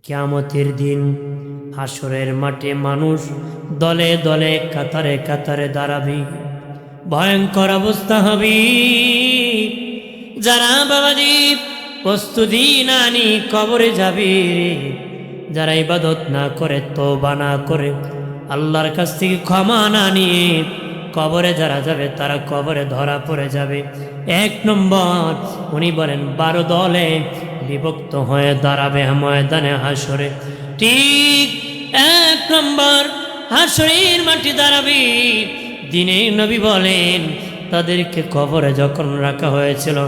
কিয়ামতের দিন হাসরের মাঠে মানুষ দলে দলে কাতারে কাতারে দাঁড়াবে, ভয়ঙ্কর অবস্থা হবে। যারা বাবাজি প্রস্তুতি না নি কবরে যাবে, যারা ইবাদত না করে, তওবা না করে, আল্লাহর কাছ থেকে ক্ষমা না নিয়ে কবরে যারা যাবে তারা কবরে ধরা পড়ে যাবে। 1 নম্বর উনি বলেন 12 দলে বিভক্ত হয়ে দাঁড়াবে ময়দানে হাসরে। ঠিক 1 নম্বর হাসরের মাটি দাঁড়াবে। দিনে নবী বলেন তাদেরকে কবরে যখন রাখা হয়েছিল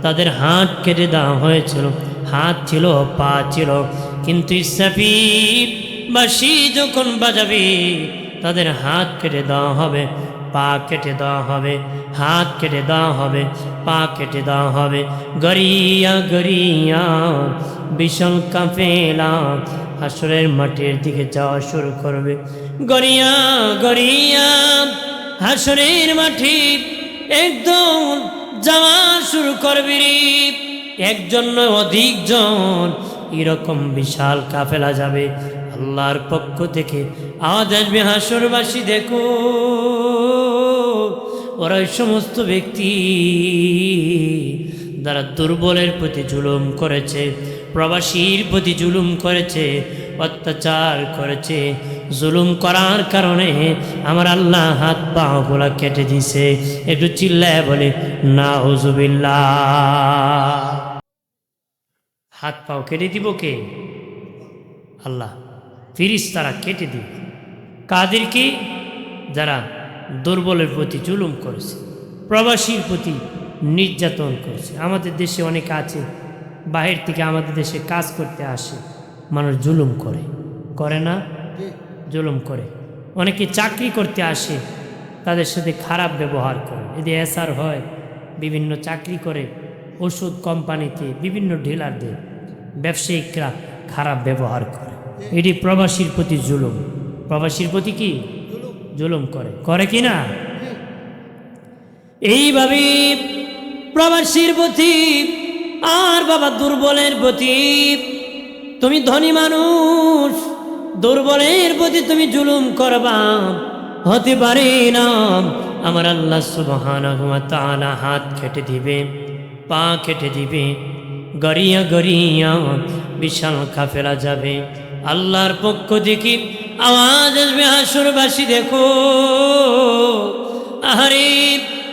তাদের হাত কেটে দেওয়া হয়েছিল, হাত ছিল, পা ছিল, কিন্তু ইসরাফিল বাঁশি যখন বাজাবে তাদের হাত কেটে দেওয়া হবে, পা কেটে দেওয়া হবে, হাত কেটে দেওয়া হবে, পা কেটে দেওয়া হবে। গড়িয়া গড়িয়া বিশাল কাফেলা হাসরের মাঠের দিকে যাওয়া শুরু করবে। গড়িয়া গড়িয়া হাসরের মাঠে একদম যাওয়া শুরু করবে রে। একজন নয় অধিক জন এরকম বিশাল কাফেলা যাবে। আল্লাহর পক্ষ থেকে আওয়াজ আসবে, হাসরবাসী দেখো, ওরা ওই সমস্ত ব্যক্তি যারা দুর্বলের প্রতি জুলুম করেছে, প্রবাসীর প্রতি জুলুম করেছে, অত্যাচার করেছে। জুলুম করার কারণে আমার আল্লাহ হাত পাগুলা কেটে দিছে। একটু চিল্লায় বলে নাউজুবিল্লাহ। হাত পাও কেটে দিব কে? আল্লাহ। ফেরেশতারা কেটে দিবে কাদের কি? যারা দুর্বলের প্রতি জুলুম করেছে, প্রবাসীর প্রতি নির্যাতন করেছে। আমাদের দেশে অনেক আছে, বাহির থেকে আমাদের দেশে কাজ করতে আসে, মানুষ জুলুম করে, করে না? জুলুম করে। অনেকে চাকরি করতে আসে, তাদের সাথে খারাপ ব্যবহার করে। যদি এসআর হয়, বিভিন্ন চাকরি করে, ওষুধ কোম্পানিতে বিভিন্ন ডিলারদের ব্যবসায়িকরা খারাপ ব্যবহার করে। এটি প্রবাসীর প্রতি জুলুম। প্রবাসীর প্রতি কি জুলুম করে, করে কি না? এইভাবে প্রবাসীর প্রতি আর বাবা দুর্বলের প্রতি, তুমি ধনী মানুষ, দুর্বলের প্রতি তুমি জুলুম করবা, হতে পারে না। আমার আল্লাহ সুবহানাহু ওয়া তাআলা হাত কেটে দিবে, পা কেটে দিবে। গড়িয়া গড়িয়া বিশাল কাফেলা যাবে। আল্লাহর পক্ষ থেকে আওয়াজ আসবে, হাসরবাসী দেখো, আরে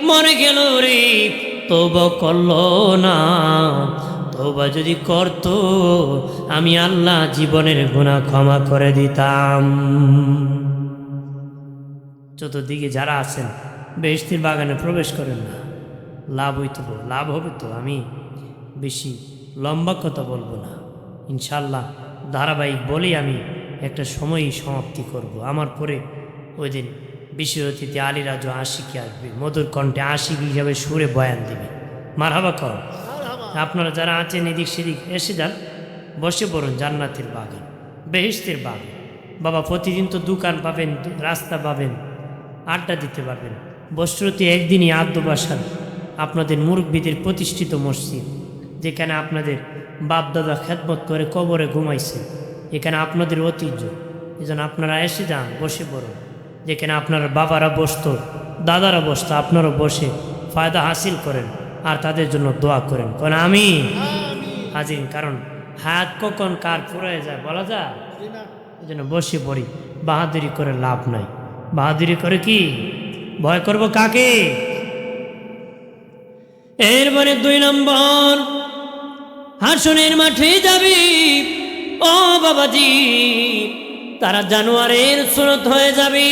মরে গেল রে, তওবা করলো না। তওবা যদি করতো আমি আল্লাহ জীবনের গুনাহ ক্ষমা করে দিতাম। চতুর্দিকে যারা আছেন বেহেশতের বাগানে প্রবেশ করেন না, লাভ হইতে, লাভ হবে তো। আমি বেশি লম্বা কথা বলবো না, ইনশাল্লাহ ধারাবাহিক বলেই আমি একটা সময়ই সমাপ্তি করব। আমার পরে ওই দিন বিশেষ অতিথি আলী রাজু আশিকি আসবে, মধুর কণ্ঠে আশিক হিসাবে সুরে বয়ান দিবে। মারহাবা কর। আপনারা যারা আছেন এদিক সেদিক এসে যান, বসে পড়ুন জান্নাতের বাগান, বেহেশতের বাগান। বাবা প্রতিদিন তো দোকান পাবেন, রাস্তা পাবেন, আড্ডা দিতে পারবেন। বস্ত্রতে একদিনই আদ্যবাসার আপনাদের মুরব্বীদের প্রতিষ্ঠিত মসজিদ, যেখানে আপনাদের বাপদাদা খেদমত করে কবরে ঘুমাইছে, এখানে আপনাদের ঐতিহ্য। এই জন্য আপনারা এসে যান, বসে পড়ুন। যেখানে আপনার বাবারা বসতো, দাদারা বসতো, আপনারাও বসে ফায়দা হাসিল করেন আর তাদের জন্য দোয়া করেন। কারণ আমি হাজির, কারণ হাত কখন কার ফুরায় যায় বলা যায়। এই জন্য বসে পড়ি, বাহাদুরি করে লাভ নাই। বাহাদুরি করে কি ভয় করব কাকে? এরপরে 2 নম্বর হাসনের মাঠে যাবি ও বাবাজি, তারা জানোয়ারের সুরত হয়ে যাবে,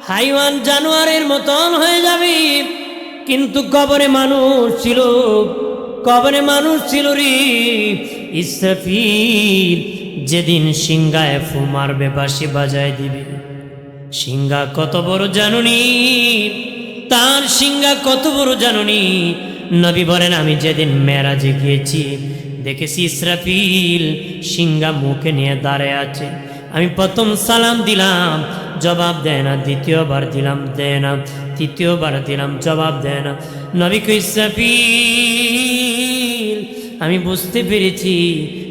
হাইওয়ান জানোয়ারের মতন হয়ে যাবে। কিন্তু কবরে মানুষ ছিল, কবরে মানুষ ছিল রে। ইসরাফিল যেদিন সিংহায় ফু মারবে, বাঁশি বাজায় দিবে। সিংহা কত বড় জানুনি, তার সিংহা কত বড় জানুনি। নবী বলেন আমি যেদিন মেরাজে গিয়েছি দেখেছি ইসরাফিল সিংহা মুখে নিয়ে দাঁড়ায় আছে। আমি প্রথম সালাম দিলাম, জবাব দেয় না। দ্বিতীয়বার দিলাম, দেয় না। তৃতীয়বার দিলাম, জবাব দেয় না। নবী কই ইসরাফিল, আমি বুঝতে পেরেছি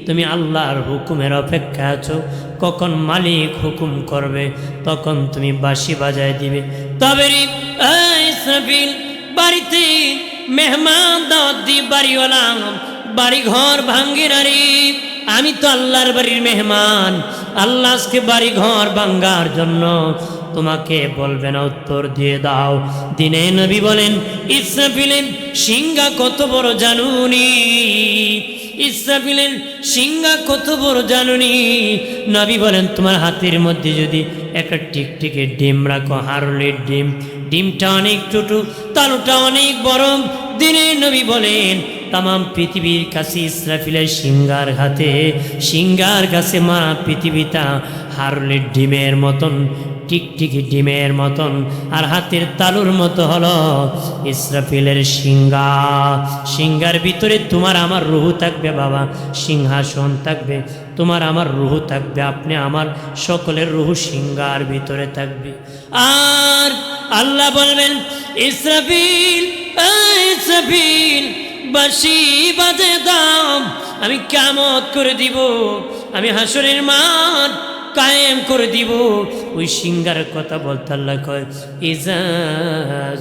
তুমি আল্লাহর হুকুমের অপেক্ষা আছো, কখন মালিক হুকুম করবে তখন তুমি বাঁশি বাজায় দিবে। তবে রে ইসরাফিল, বাড়িতে মেহমান দাওয়াত দি, বাড়িওয়ালা বাড়ি ঘর ভাঙ্গে না রে। আমি তো আল্লাহর বাড়ির মেহমান, আল্লাহ আজকে বাড়ি ঘর ভাঙ্গার জন্য তোমাকে বলবে না, উত্তর দিয়ে দাও। দিনে নবী বলেন, ইসরাফিলের সিংহা কত বড় জানুনি, ইসরাফিলের সিংহা কত বড় জানুনি। নবী বলেন, তোমার হাতের মধ্যে যদি একটা টিকটিকে ডিম রাখো, হারুলের ডিম, ডিমটা অনেক ছোট, তালুটা অনেক বড়। দিনে নবী বলেন, তাম পৃথিবীর কাছে ইসরাফিলের সিংহার হাতে, সিংহার কাছে মা পৃথিবীটা হারুলের ডিমের মতন, টিকটিকি ডিমের মতন, আর হাতের তালুর মতো হলো ইসরাফিলের সিংহা। সিংহার ভিতরে তোমার আমার রুহু থাকবে বাবা, সিংহাসন থাকবে, তোমার আমার রুহু থাকবে, আপনি আমার সকলের রুহু সিংহার ভিতরে থাকবে। আর আল্লাহ বলবেন, ইসরাফিল ইসরাফিল বাঁশি বাজে দাও, আমি কিয়ামত করে দিব, আমি হাসরের মাঠ কায়েম করে দিব। ওই সিংহার কথা বলতে আল্লাহ কয়, ইজা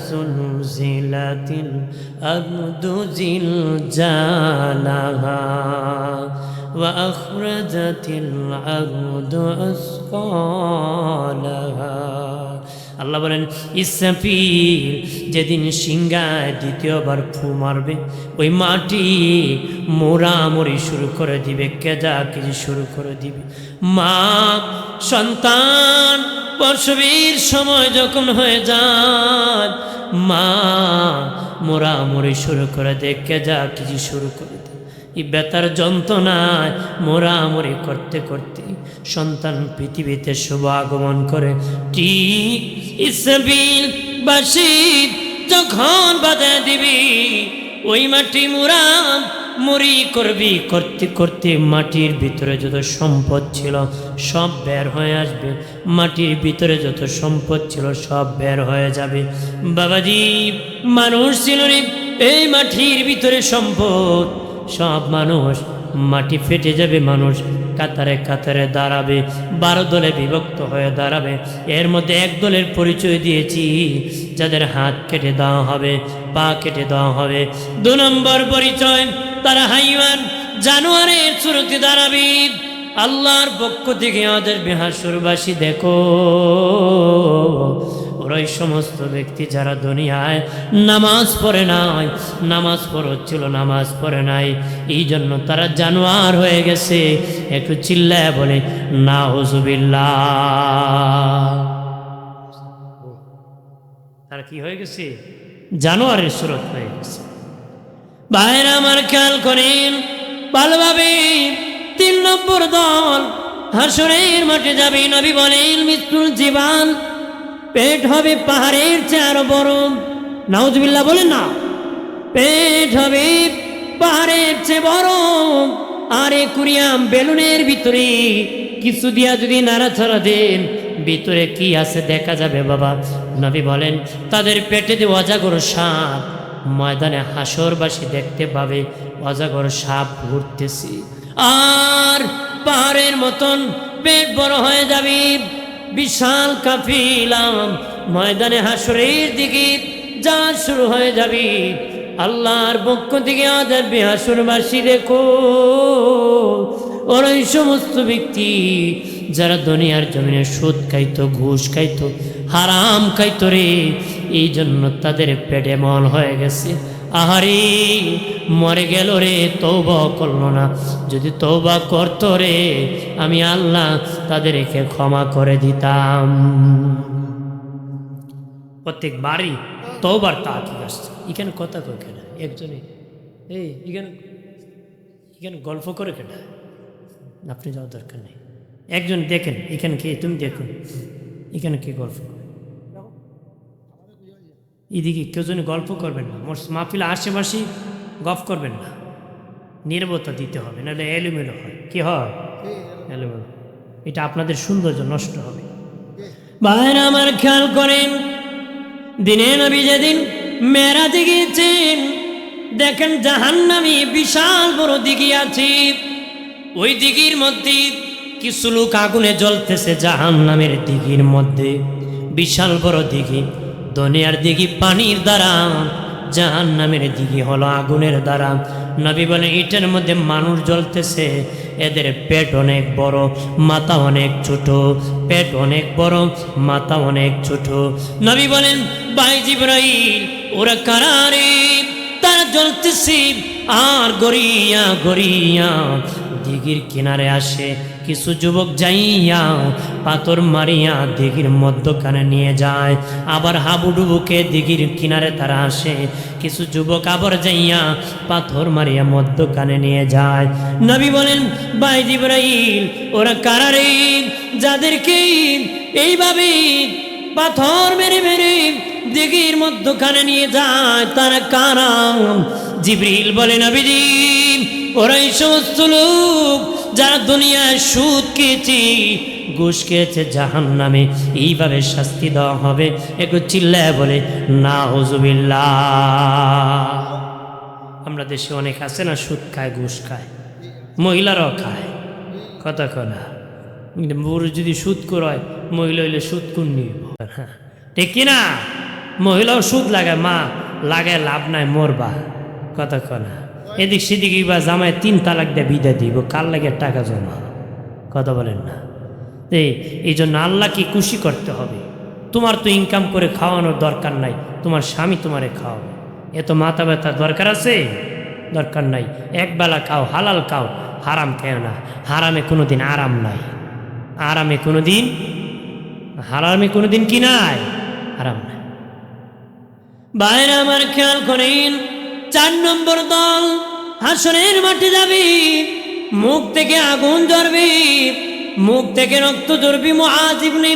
জুলজিলাতিল আরদু জিলজালাহা ওয়া আখরাজাতিল আরদু আসকালাহা। আল্লাহ বলেন, ইসরাফিল যেদিন সিংহায় দ্বিতীয়বার ফু মারবে, ওই মাটি মোড়ামুড়ি শুরু করে দিবে, কেজাকেজি শুরু করে দিবে। মা সন্তান প্রসবের সময় যখন হয়ে যায়, মা মোড়ামুড়ি শুরু করে দেয়, কেজাকেজি শুরু করে দেয়। এই ব্যথার যন্ত্রণায় মোড়ামুড়ি করতে করতে সন্তান পৃথিবীতে শুভ আগমন করে। ঠিক ইসরাফিল বাঁশি যখন বাজায় দিবি, ওই মাটি মুড়ি করবি, করতে করতে মাটির ভিতরে যত সম্পদ ছিল সব বের হয়ে আসবে, মাটির ভিতরে যত সম্পদ ছিল সব বের হয়ে যাবে। বাবাজি, মানুষ ছিল রে এই মাটির ভিতরে সম্পদ, সব মানুষ, মাটি ফেটে যাবে, মানুষ কাতারে কাতারে দাঁড়াবে, 12 দলে বিভক্ত হয়ে দাঁড়াবে। এর মধ্যে এক দলের পরিচয় দিয়েছি, যাদের হাত কেটে দেওয়া হবে, পা কেটে দেওয়া হবে। 2 নম্বর পরিচয়, তারা হাইওয়ান জানোয়ারের সুরতে দাঁড়াবে। আল্লাহর পক্ষ থেকে আমাদের হাসরবাসী দেখো, ওরাই সমস্ত ব্যক্তি যারা দুনিয়ায় নামাজ পড়ে নাই, নামাজ পড়ছিল, নামাজ পড়ে নাই, এই জন্য তারা জানোয়ার হয়ে গেছে। একটু চিল্লায় বলে নাউজুবিল্লাহ। তারা কি হয়ে গেছে? জানোয়ারের সুরত হয়ে গেছে। ভাইরা আমার, খেয়াল করেন ভালোভাবে। 3 নম্বর দল হাসরের মাঠে যাবে। নবী বলেন, মৃত্যুর জীবন পেট হবে পাহাড়ের চেয়ে আরো বড়। নাউজুবিল্লাহ বলেন না। পেট হবে পাহাড়ের চেয়ে বড়, আর কুরিয়াম বেলুনের ভিতরে কিছু দিয়া যদি নাড়াচাড়া দেন, ভিতরে কি আছে দেখা যাবে বাবা। নবী বলেন, তাদের পেটে যে অজাগর সাপ, ময়দানে হাসরবাসী দেখতে পাবে অজাগর সাপ ঘুরতেছে, আর পাহাড়ের মতন পেট বড় হয়ে যাবে। বিশাল কাফিলা ময়দানে হাসরের দিকে যা শুরু হয়ে যাবে। আল্লাহর পক্ষ থেকে আজাদ হাসরবাসী দেখো, ওরা এই সমস্ত ব্যক্তি যারা দুনিয়ার জমিনে সুদ খাইতো, ঘুষ খাইতো, হারাম খাইতো রে, এই জন্য তাদের পেটে মল হয়ে গেছে। আহারে মরে গেল রে, তওবা করলো না। যদি তওবা করতো রে, আমি আল্লাহ তাদেরকে ক্ষমা করে দিতাম। প্রত্যেক বাড়ি তওবার তাকিদ আসছে। এখানে কথা কই কেন একজনে, এই এখানে গল্প করে কেন? আপনি যাওয়ার দরকার নেই। একজন দেখেন এখানে কে, তুমি দেখুন এখানে কে গল্প করে। এদিকে কেউ যেন গল্প করবেন না, মাহফিল আশেপাশে গপ করবেন না, নীরবতা দিতে হবে, নাহলে এলোমেলো হয়। কি হয়? এলোমেলো। এটা আপনাদের সৌন্দর্য নষ্ট হবে। ভাইরা আমার, খেয়াল করেন, দিনে নবী যেদিন মেরাজে গিয়েছেন, দেখেন জাহান্নামী বিশাল বড় দিঘি আছে। ওই দিঘির মধ্যে কিছু লোক আগুনে জ্বলতেছে জাহান্নামের দিঘির মধ্যে। বিশাল বড় দিঘি, দুনিয়ার দিঘি পানির দ্বারা, জাহান্নামের দিঘি হলো আগুনের দ্বারা। নবী বলেন এটার মধ্যে মানুষ জ্বলতেছে, এদের পেট অনেক বড়, মাথা অনেক ছোট, পেট অনেক বড়, মাথা অনেক ছোট। নবী বলেন ভাই জিবরাইল, ওরা কারা রে? তারা জ্বলতেছে আর গড়িয়া গড়িয়া দিঘির কিনারে আসে। কিছু যুবক যাইয়া পাথর মারিয়া দিঘির মধ্যখানে নিয়ে যায়, আবার হাবুডুবুকে দিঘির কিনারে তারা আসে। কিছু যুবক আবার যাইয়া পাথর মারিয়া মধ্যখানে নিয়ে যায়। নবী বলেন ভাই জিবরাইল, ওরা কারা রে? যাদেরকে এইভাবে পাথর মেরে মেরে দিঘির মধ্যখানে নিয়ে যায় তারা কারা? জিবরিল বলে নবীজি, ওরা এই সমস্ত লোক যারা দুনিয়ায় সুদ খেয়েছে, ঘুষ খেয়েছে, জাহান্নামে এইভাবে শাস্তি দেওয়া হবে। একটু চিল্লায় বলে নাউজুবিল্লাহ। আমরা দেশে অনেক আছে না, সুদ খায়, ঘুষ খায়, মহিলারাও খায়, কথা কনা। পুরুষ যদি সুদ হয়, মহিলা হইলে সুদ কোন নিব? হ্যাঁ ঠিক কিনা? মহিলাও সুদ লাগায়, মা লাগায় লাভ নাই, মরবা, কথা কনা। এদিক সেদিক বা জামায় 3 তালাক দিয়ে বিদায় দিব, কার লাগে টাকা জমা, কথা বলেন না? এই জন্য আল্লাহকে খুশি করতে হবে। তোমার তো ইনকাম করে খাওয়ানোর দরকার নাই, তোমার স্বামী তোমারে খাওয়াবে। এত মাথা ব্যথার দরকার আছে? দরকার নাই। একবেলা খাও, হালাল খাও, হারাম খেও না। হারামে কোনোদিন আরাম নাই, আরামে কোনোদিন, হারামে কোনোদিন কি নাই, আরাম নাই। বাইরে আমার খেয়াল করেন, 4 নম্বর দল হাসরের মাঠে যাবে, মুখ থেকে আগুন ঝরবে, মুখ থেকে রক্ত ঝরবে। মুআয ইবনে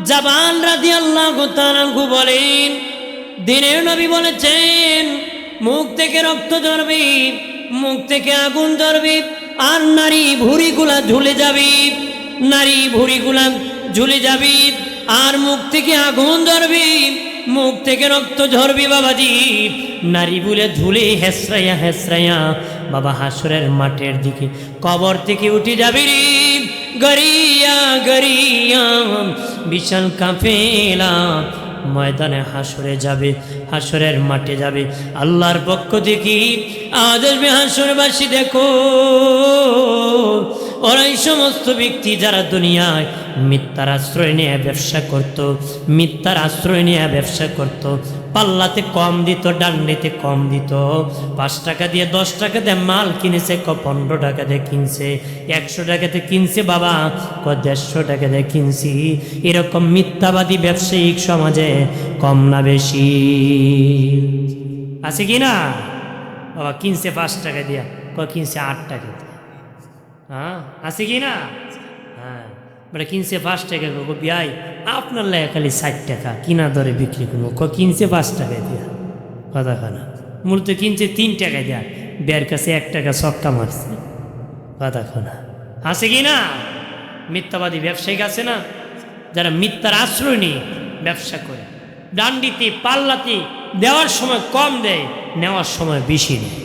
জাবাল রাদিয়াল্লাহু তাআলা আনহু বলেন, দিনের নবী বলেছেন মুখ থেকে রক্ত ঝরবে, মুখ থেকে আগুন ঝরবে, আর নারী ভুঁড়িগুলা ঝুলে যাবে, নারী ভুঁড়িগুলা ঝুলে যাবে, আর মুখ থেকে আগুন ঝরবে, মুখ থেকে রক্ত ঝরবে। বাবাজি, নারী বলে ঝুলে হেসরাইয়া হেসরাইয়া বাবা হাসরের মাঠের দিকে কবর থেকে উঠে যাবে রে, গড়িয়া গড়িয়া বিশাল কাফেলা ময়দানে হাসরে যাবে, হাসরের মাঠে যাবে। আল্লাহর পক্ষ থেকে আওয়াজ আসবে, হাসরবাসী দেখো, ওরা এই সমস্ত ব্যক্তি যারা দুনিয়ায় মিথ্যার আশ্রয় নিয়ে ব্যবসা করত, মিথ্যার আশ্রয় নিয়ে ব্যবসা করত, পাল্লাতে কম দিত, ডান্ডিতে কম দিত, 5 টাকা দিয়ে 10 টাকা দিয়ে মাল কিনেছে, 15 টাকা দিয়ে কিনছে, 100 টাকাতে কিনছে, বাবা 150 টাকা দিয়ে কিনছি। এরকম মিথ্যাবাদী ব্যবসায়িক সমাজে কম না বেশি আছে কি না? বাবা কিনছে 5 টাকা দিয়া, কিনছে 8 টাকা দিয়ে, হ্যাঁ আছে কি না? হ্যাঁ বলে কিনছে 5 টাকা, বিয়াই আপনার লাগে খালি 60 টাকা কিনা দরে বিক্রি করবো, কিনছে 5 টাকা দিয়া, কথা খানা। মূলত কিনছে 3 টাকা দেয়া, বিয়ার কাছে 1 টাকা সক্কা মারছে, কথা খানা। আছে কি না? মিথ্যাবাদী ব্যবসায়িক আছে না, যারা মিথ্যার আশ্রয় নিয়ে ব্যবসা করে, ডান্ডিতে পাল্লাতে দেওয়ার সময় কম দেয়, নেওয়ার সময় বেশি নেয়,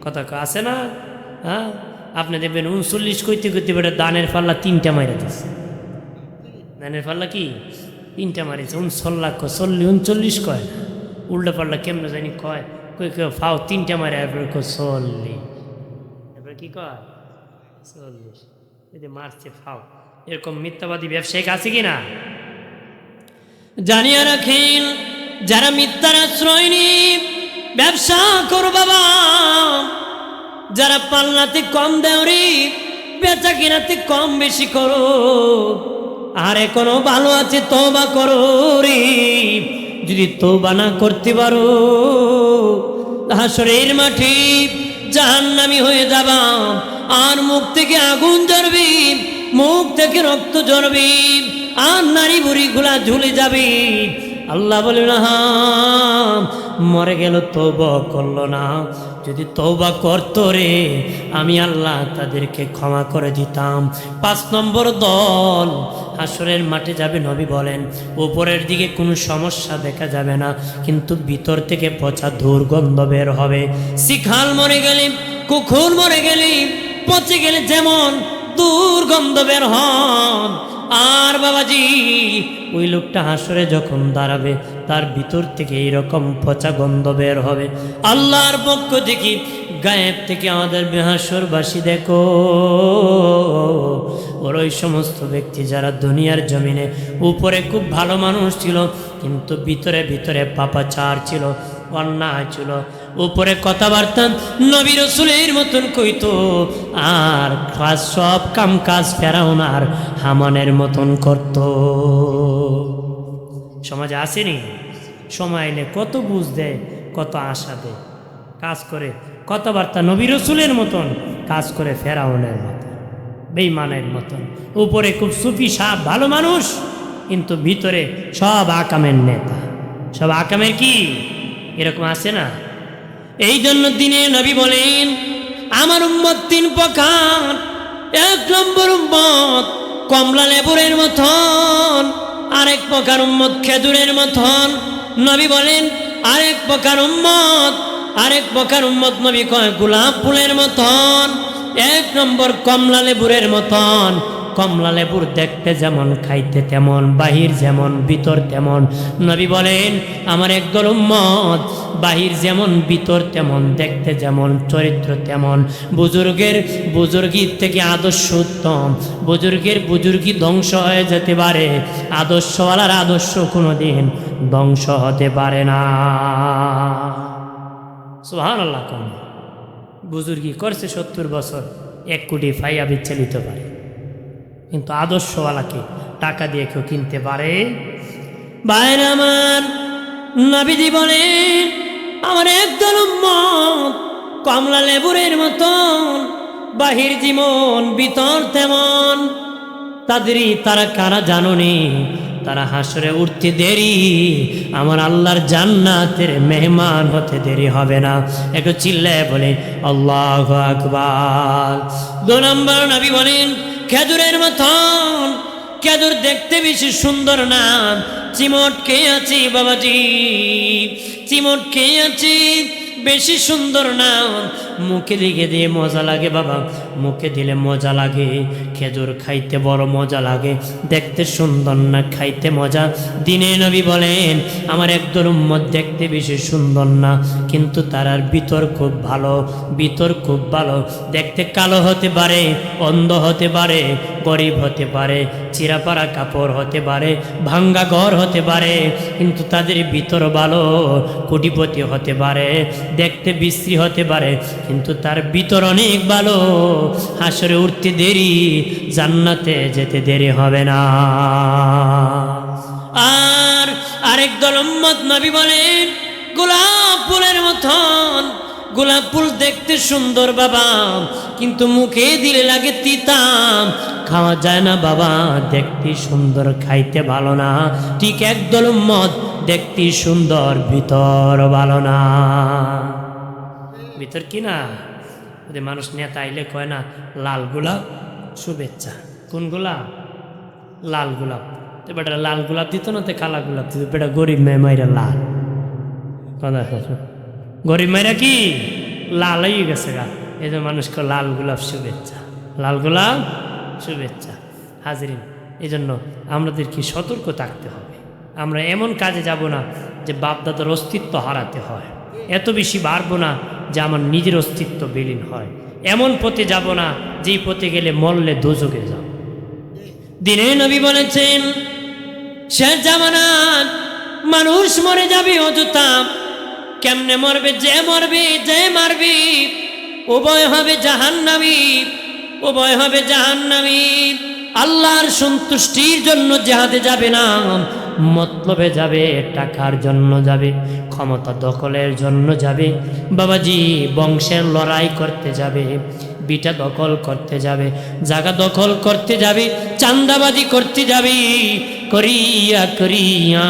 কথা আছে না? হ্যাঁ আপনি দেখবেন 39 কইতে কইতে বেটা দানের পাল্লা 3টা মাইরা দিচ্ছে, দানের পাল্লা কি 3টা মারিছে, 39 কয় না, উল্টা পাল্লা কেমনে জানি কয়, কই কই ফাও 3টা মারে, এরপরে 40, এরপরে কি কয় 40, এই যে মারছে ফাও। এরকম মিথ্যাবাদী ব্যবসায়িক আছে কি না? জানিয়ে রাখেন, যারা মিথ্যার আশ্রয় নিয়ে ব্যবসা করো বাবা, যারা পাল্লাতে কম দেও রে, বেচা কিনাতে কম বেশি করো, আর এখনো ভালো আছে তওবা করো রে। যদি তওবা না করতে পারো, হাসরের মাঠে জাহান্নামী হয়ে যাবা, আর মুখ থেকে আগুন ঝরবে, মুখ থেকে রক্ত ঝরবে, আর নারী বুড়িগুলা ঝুলে যাবে। আল্লাহ বলে না, মরে গেল তওবা করলো না, যদি তওবা করতো রে আমি আল্লাহ তাদেরকে ক্ষমা করে দিতাম। 5 নম্বর দল হাসরের মাঠে যাবে। নবী বলেন উপরের দিকে কোনো সমস্যা দেখা যাবে না, কিন্তু ভিতর থেকে পচা দুর্গন্ধ বের হবে। শিখাল মরে গেলে, কুকুর মরে গেলে, পচে গেলে যেমন দুর্গন্ধ বের হয়, আর বাবাজি ওই লোকটা হাসরে যখন দাঁড়াবে তার ভিতর থেকে এইরকম পচা গন্ধ বের হবে। আল্লাহর পক্ষ থেকে গায়েব থেকে আমাদের হাসরবাসী দেখো, ওর ওই সমস্ত ব্যক্তি যারা দুনিয়ার জমিনে উপরে খুব ভালো মানুষ ছিল, কিন্তু ভিতরে ভিতরে পাপাচার ছিল, অন্যায় ছিল, উপরে কথাবার্তা নবী রাসূলের মতন কইতো, আর সব কাম কাজ ফেরাউন আর হামানের মতন করত। সমাজে আসেনি? সময় এলে কত বুঝ দেয়, কত আশা দেয়, কাজ করে কথাবার্তা নবী রাসূলের মতন, কাজ করে ফেরাউনের মতন, বেঈমানের মতন। উপরে খুব সুফি সাহেব ভালো মানুষ, কিন্তু ভিতরে সব আকামের নেতা, সব আকামের কি এরকম আছে না? এই জন্য দিনে নবী বলেন আমার উম্মত তিন প্রকার। এক নম্বর উম্মত কমলা লেবুরের মতন, আরেক প্রকার উম্মত খেজুরের মতন। নবী বলেন আরেক প্রকার উম্মত নবী কয় গোলাপ ফুলের মতন। এক নম্বর কমলা লেবুরের মতন। কমলা লেবুর দেখতে যেমন, খাইতে তেমন, বাহির যেমন ভিতর তেমন। নবী বলেন আমার একদল উম্মত বাহির যেমন ভিতর তেমন, দেখতে যেমন চরিত্র তেমন। বুজুর্গির থেকে আদর্শ উত্তম। বুজুর্গি ধ্বংস হয়ে যেতে পারে, আদর্শওয়ালার আদর্শ কোনোদিন ধ্বংস হতে পারে না। সুবহানাল্লাহ। কোন বুজুর্গি করছে 70 বছর, 1 কোটি ফাইয়া বিচ্ছালিত পারে, কিন্তু আদর্শওয়ালাকে টাকা দিয়ে কেউ কিনতে পারে? ভাইরা আমার, নবীজি বলেন আমার একদল উম্মত কমলা লেবুরের মতন, বাহির যেমন ভিতর তেমন। তারা কারা জানোনি? তারা হাসরে উঠতে দেরি, আমার আল্লাহর জান্নাতের মেহমান হতে দেরি হবে না। একটু চিল্লায় বলে আল্লাহু আকবার। 2 নম্বর নবী বলেন খেজুরের মতন। খেজুর দেখতে বেশি সুন্দর না, চিমট খেয়ে আছি বাবাজি, চিমট খেয়ে আছি, বেশি সুন্দর না। মুখে দিয়ে মজা লাগে বাবা, মুখে দিলে মজা লাগে। খেজুর খাইতে বড় মজা লাগে, দেখতে সুন্দর না, খাইতে মজা। দিনে নবী বলেন আমার একদল উম্মত দেখতে বেশি সুন্দর না, কিন্তু তার ভিতর খুব ভালো, ভিতর খুব ভালো। দেখতে কালো হতে পারে, অন্ধ হতে পারে, গরিব হতে পারে, চিরাপাড়া কাপড় হতে পারে, ভাঙ্গা ঘর হতে পারে, কিন্তু তাদের ভিতর ভালো। কোটিপতি হতে পারে, দেখতে বিশ্রী হতে পারে, কিন্তু তার ভিতর অনেক ভালো। হাসরে উঠতে দেরি, জান্নাতে যেতে দেরি হবে না। আর আরেক দল উম্মত নবী বলেন গোলাপ ফুলের মতন। গোলাপ ফুল দেখতে সুন্দর বাবা, কিন্তু মুখে দিলে লাগে তিতা, খাওয়া যায় না বাবা। দেখতে সুন্দর, খাইতে ভালো না। ঠিক একদল উম্মত দেখতে সুন্দর, ভিতর ভালো না। ভিতর কি না? ওদের মানুষ নেতা আইলে কয় না লাল গোলাপ শুভেচ্ছা। কোন গোলাপ? লাল গোলাপ। তো বেটা লাল গোলাপ দিত না, তো কালা গোলাপ দিত। বেটা গরিব মেয়ে মাইরা লাল, গরিব মেয়েরা কি লাল হয়ে গেছে গা। এই যে মানুষকে লাল গোলাপ শুভেচ্ছা, লাল গোলাপ শুভেচ্ছা। হাজিরিন, এই জন্য আমাদের কি সতর্ক থাকতে হবে। আমরা এমন কাজে যাব না যে বাপদাদার অস্তিত্ব হারাতে হয়, এত বেশি বাড়বো না যে আমার নিজের অস্তিত্ব বিলীন হয়। এমন পথে যাব না যেই পথে গেলে মরলে দোজখে যাব। দিনে নবী বলেছেন শেষ জামানাত মানুষ মরে যাবে অযথা। কেমনে মরবে? যে মরবে, যে মারবে, উভয় হবে জাহান্নামী, উভয় হবে জাহান্নামী। আল্লাহর সন্তুষ্টির জন্য জিহাদে যাবে না, মতলবে যাবে, টাকার জন্য যাবে, ক্ষমতা দখলের জন্য যাবে, বাবাজি বংশের লড়াই করতে যাবে, বিটা দখল করতে যাবে, জায়গা দখল করতে যাবে, চান্দাবাজি করতে যাবে। করিয়া করিয়া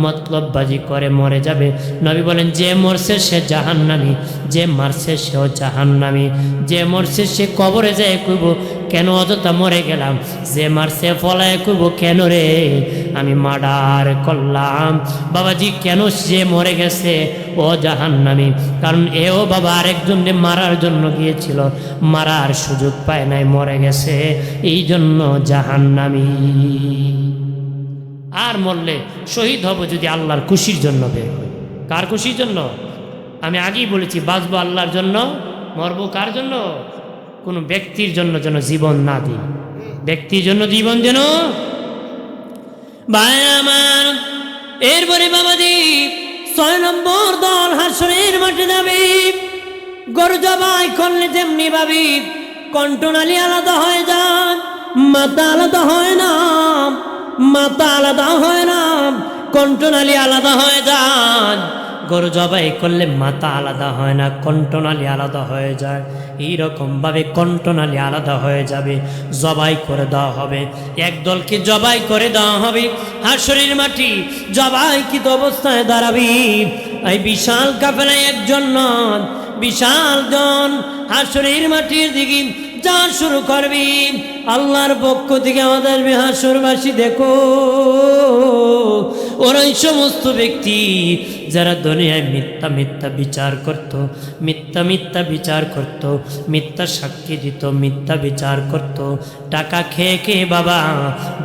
মতলববাজি করে মরে যাবে। নবী বলেন যে মরছে সে জাহান্নামী, যে মারছে সেও জাহান্নামী। যে মরছে সে কবরে যায় কইব কেন অযথা মরে গেলাম, যে মারছে ফলায় কইব কেন রে আমি মার্ডার করলাম। বাবাজি কেন সে মরে গেছে? ও জাহান্নামী, কারণ এও বাবা আরেকজনকে মারার জন্য গিয়েছিল, মারার সুযোগ পায় নাই, মরে গেছে, এই জন্য জাহান্নামী। আর মরলে শহীদ হব যদি আল্লাহর খুশির জন্য বের হয়। কার খুশির জন্য? আমি আগেই বলেছি, বাঁচবো আল্লাহর জন্য, মরবো কার জন্য? কোনো ব্যক্তির জন্য যেন জীবন না দিই, ব্যক্তির জন্য জীবন যেন। ভাই আমার, এরপরে বাবাজি 6 নম্বর দল হাসরের মাঠে যাবে। গরু জবাই করলে যেমনি ভাবি কণ্ঠনালী আলাদা হয়ে যায়, মাথা আলাদা হয় না, মাথা আলাদা হয় না, কণ্ঠনালী আলাদা হয়ে যায়। গরু জবাই করলে মাথা আলাদা হয় না, কণ্ঠনালী আলাদা হয়ে যায়। এইরকমভাবে কণ্ঠনালী আলাদা হয়ে যাবে, জবাই করে দেওয়া হবে। একদলকে জবাই করে দেওয়া হবে হাসরের মাটি, জবাইকৃত অবস্থায় দাঁড়াবি। এই বিশাল কাফেলায় একজন নন, বিশাল জন হাসরের মাটির দিকে যা শুরু করবি। আল্লাহর পক্ষ থেকে আমাদের হাসরবাসী দেখো, ওরাই সমস্ত ব্যক্তি যারা দুনিয়ায় মিথ্যা মিথ্যা বিচার করত, মিথ্যা মিথ্যা বিচার করত, মিথ্যা সাক্ষী দিত, মিথ্যা বিচার করত, টাকা খেয়ে খেয়ে বাবা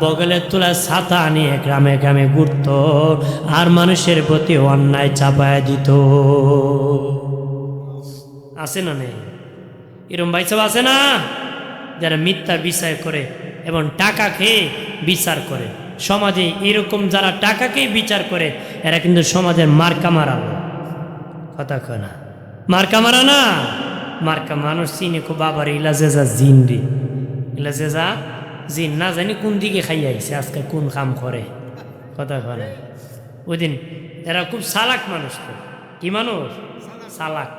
বগলে তোলা ছাতা নিয়ে গ্রামে গ্রামে ঘুরত, আর মানুষের প্রতি অন্যায় চাপায় দিত। আছে না নেই? এরম ভাই সব আছে না, যারা মিথ্যা বিচার করে এবং টাকা খেয়ে বিচার করে। সমাজে এরকম যারা টাকা খেয়ে বিচার করে, এরা কিন্তু সমাজের মার্কা মারানো। কথা কয় না, মার্কা মারা না, মার্কা মানুষ চিনে খুব। বাবার ইলাজেজা জিন রে, ইলাজেজা জিন, না জানি কোন দিকে খাই আইছে, আজকে কোন কাম করে। কথা কয় না। ওই দিন এরা খুব চালাক মানুষ। তো কি মানুষ? চালাক।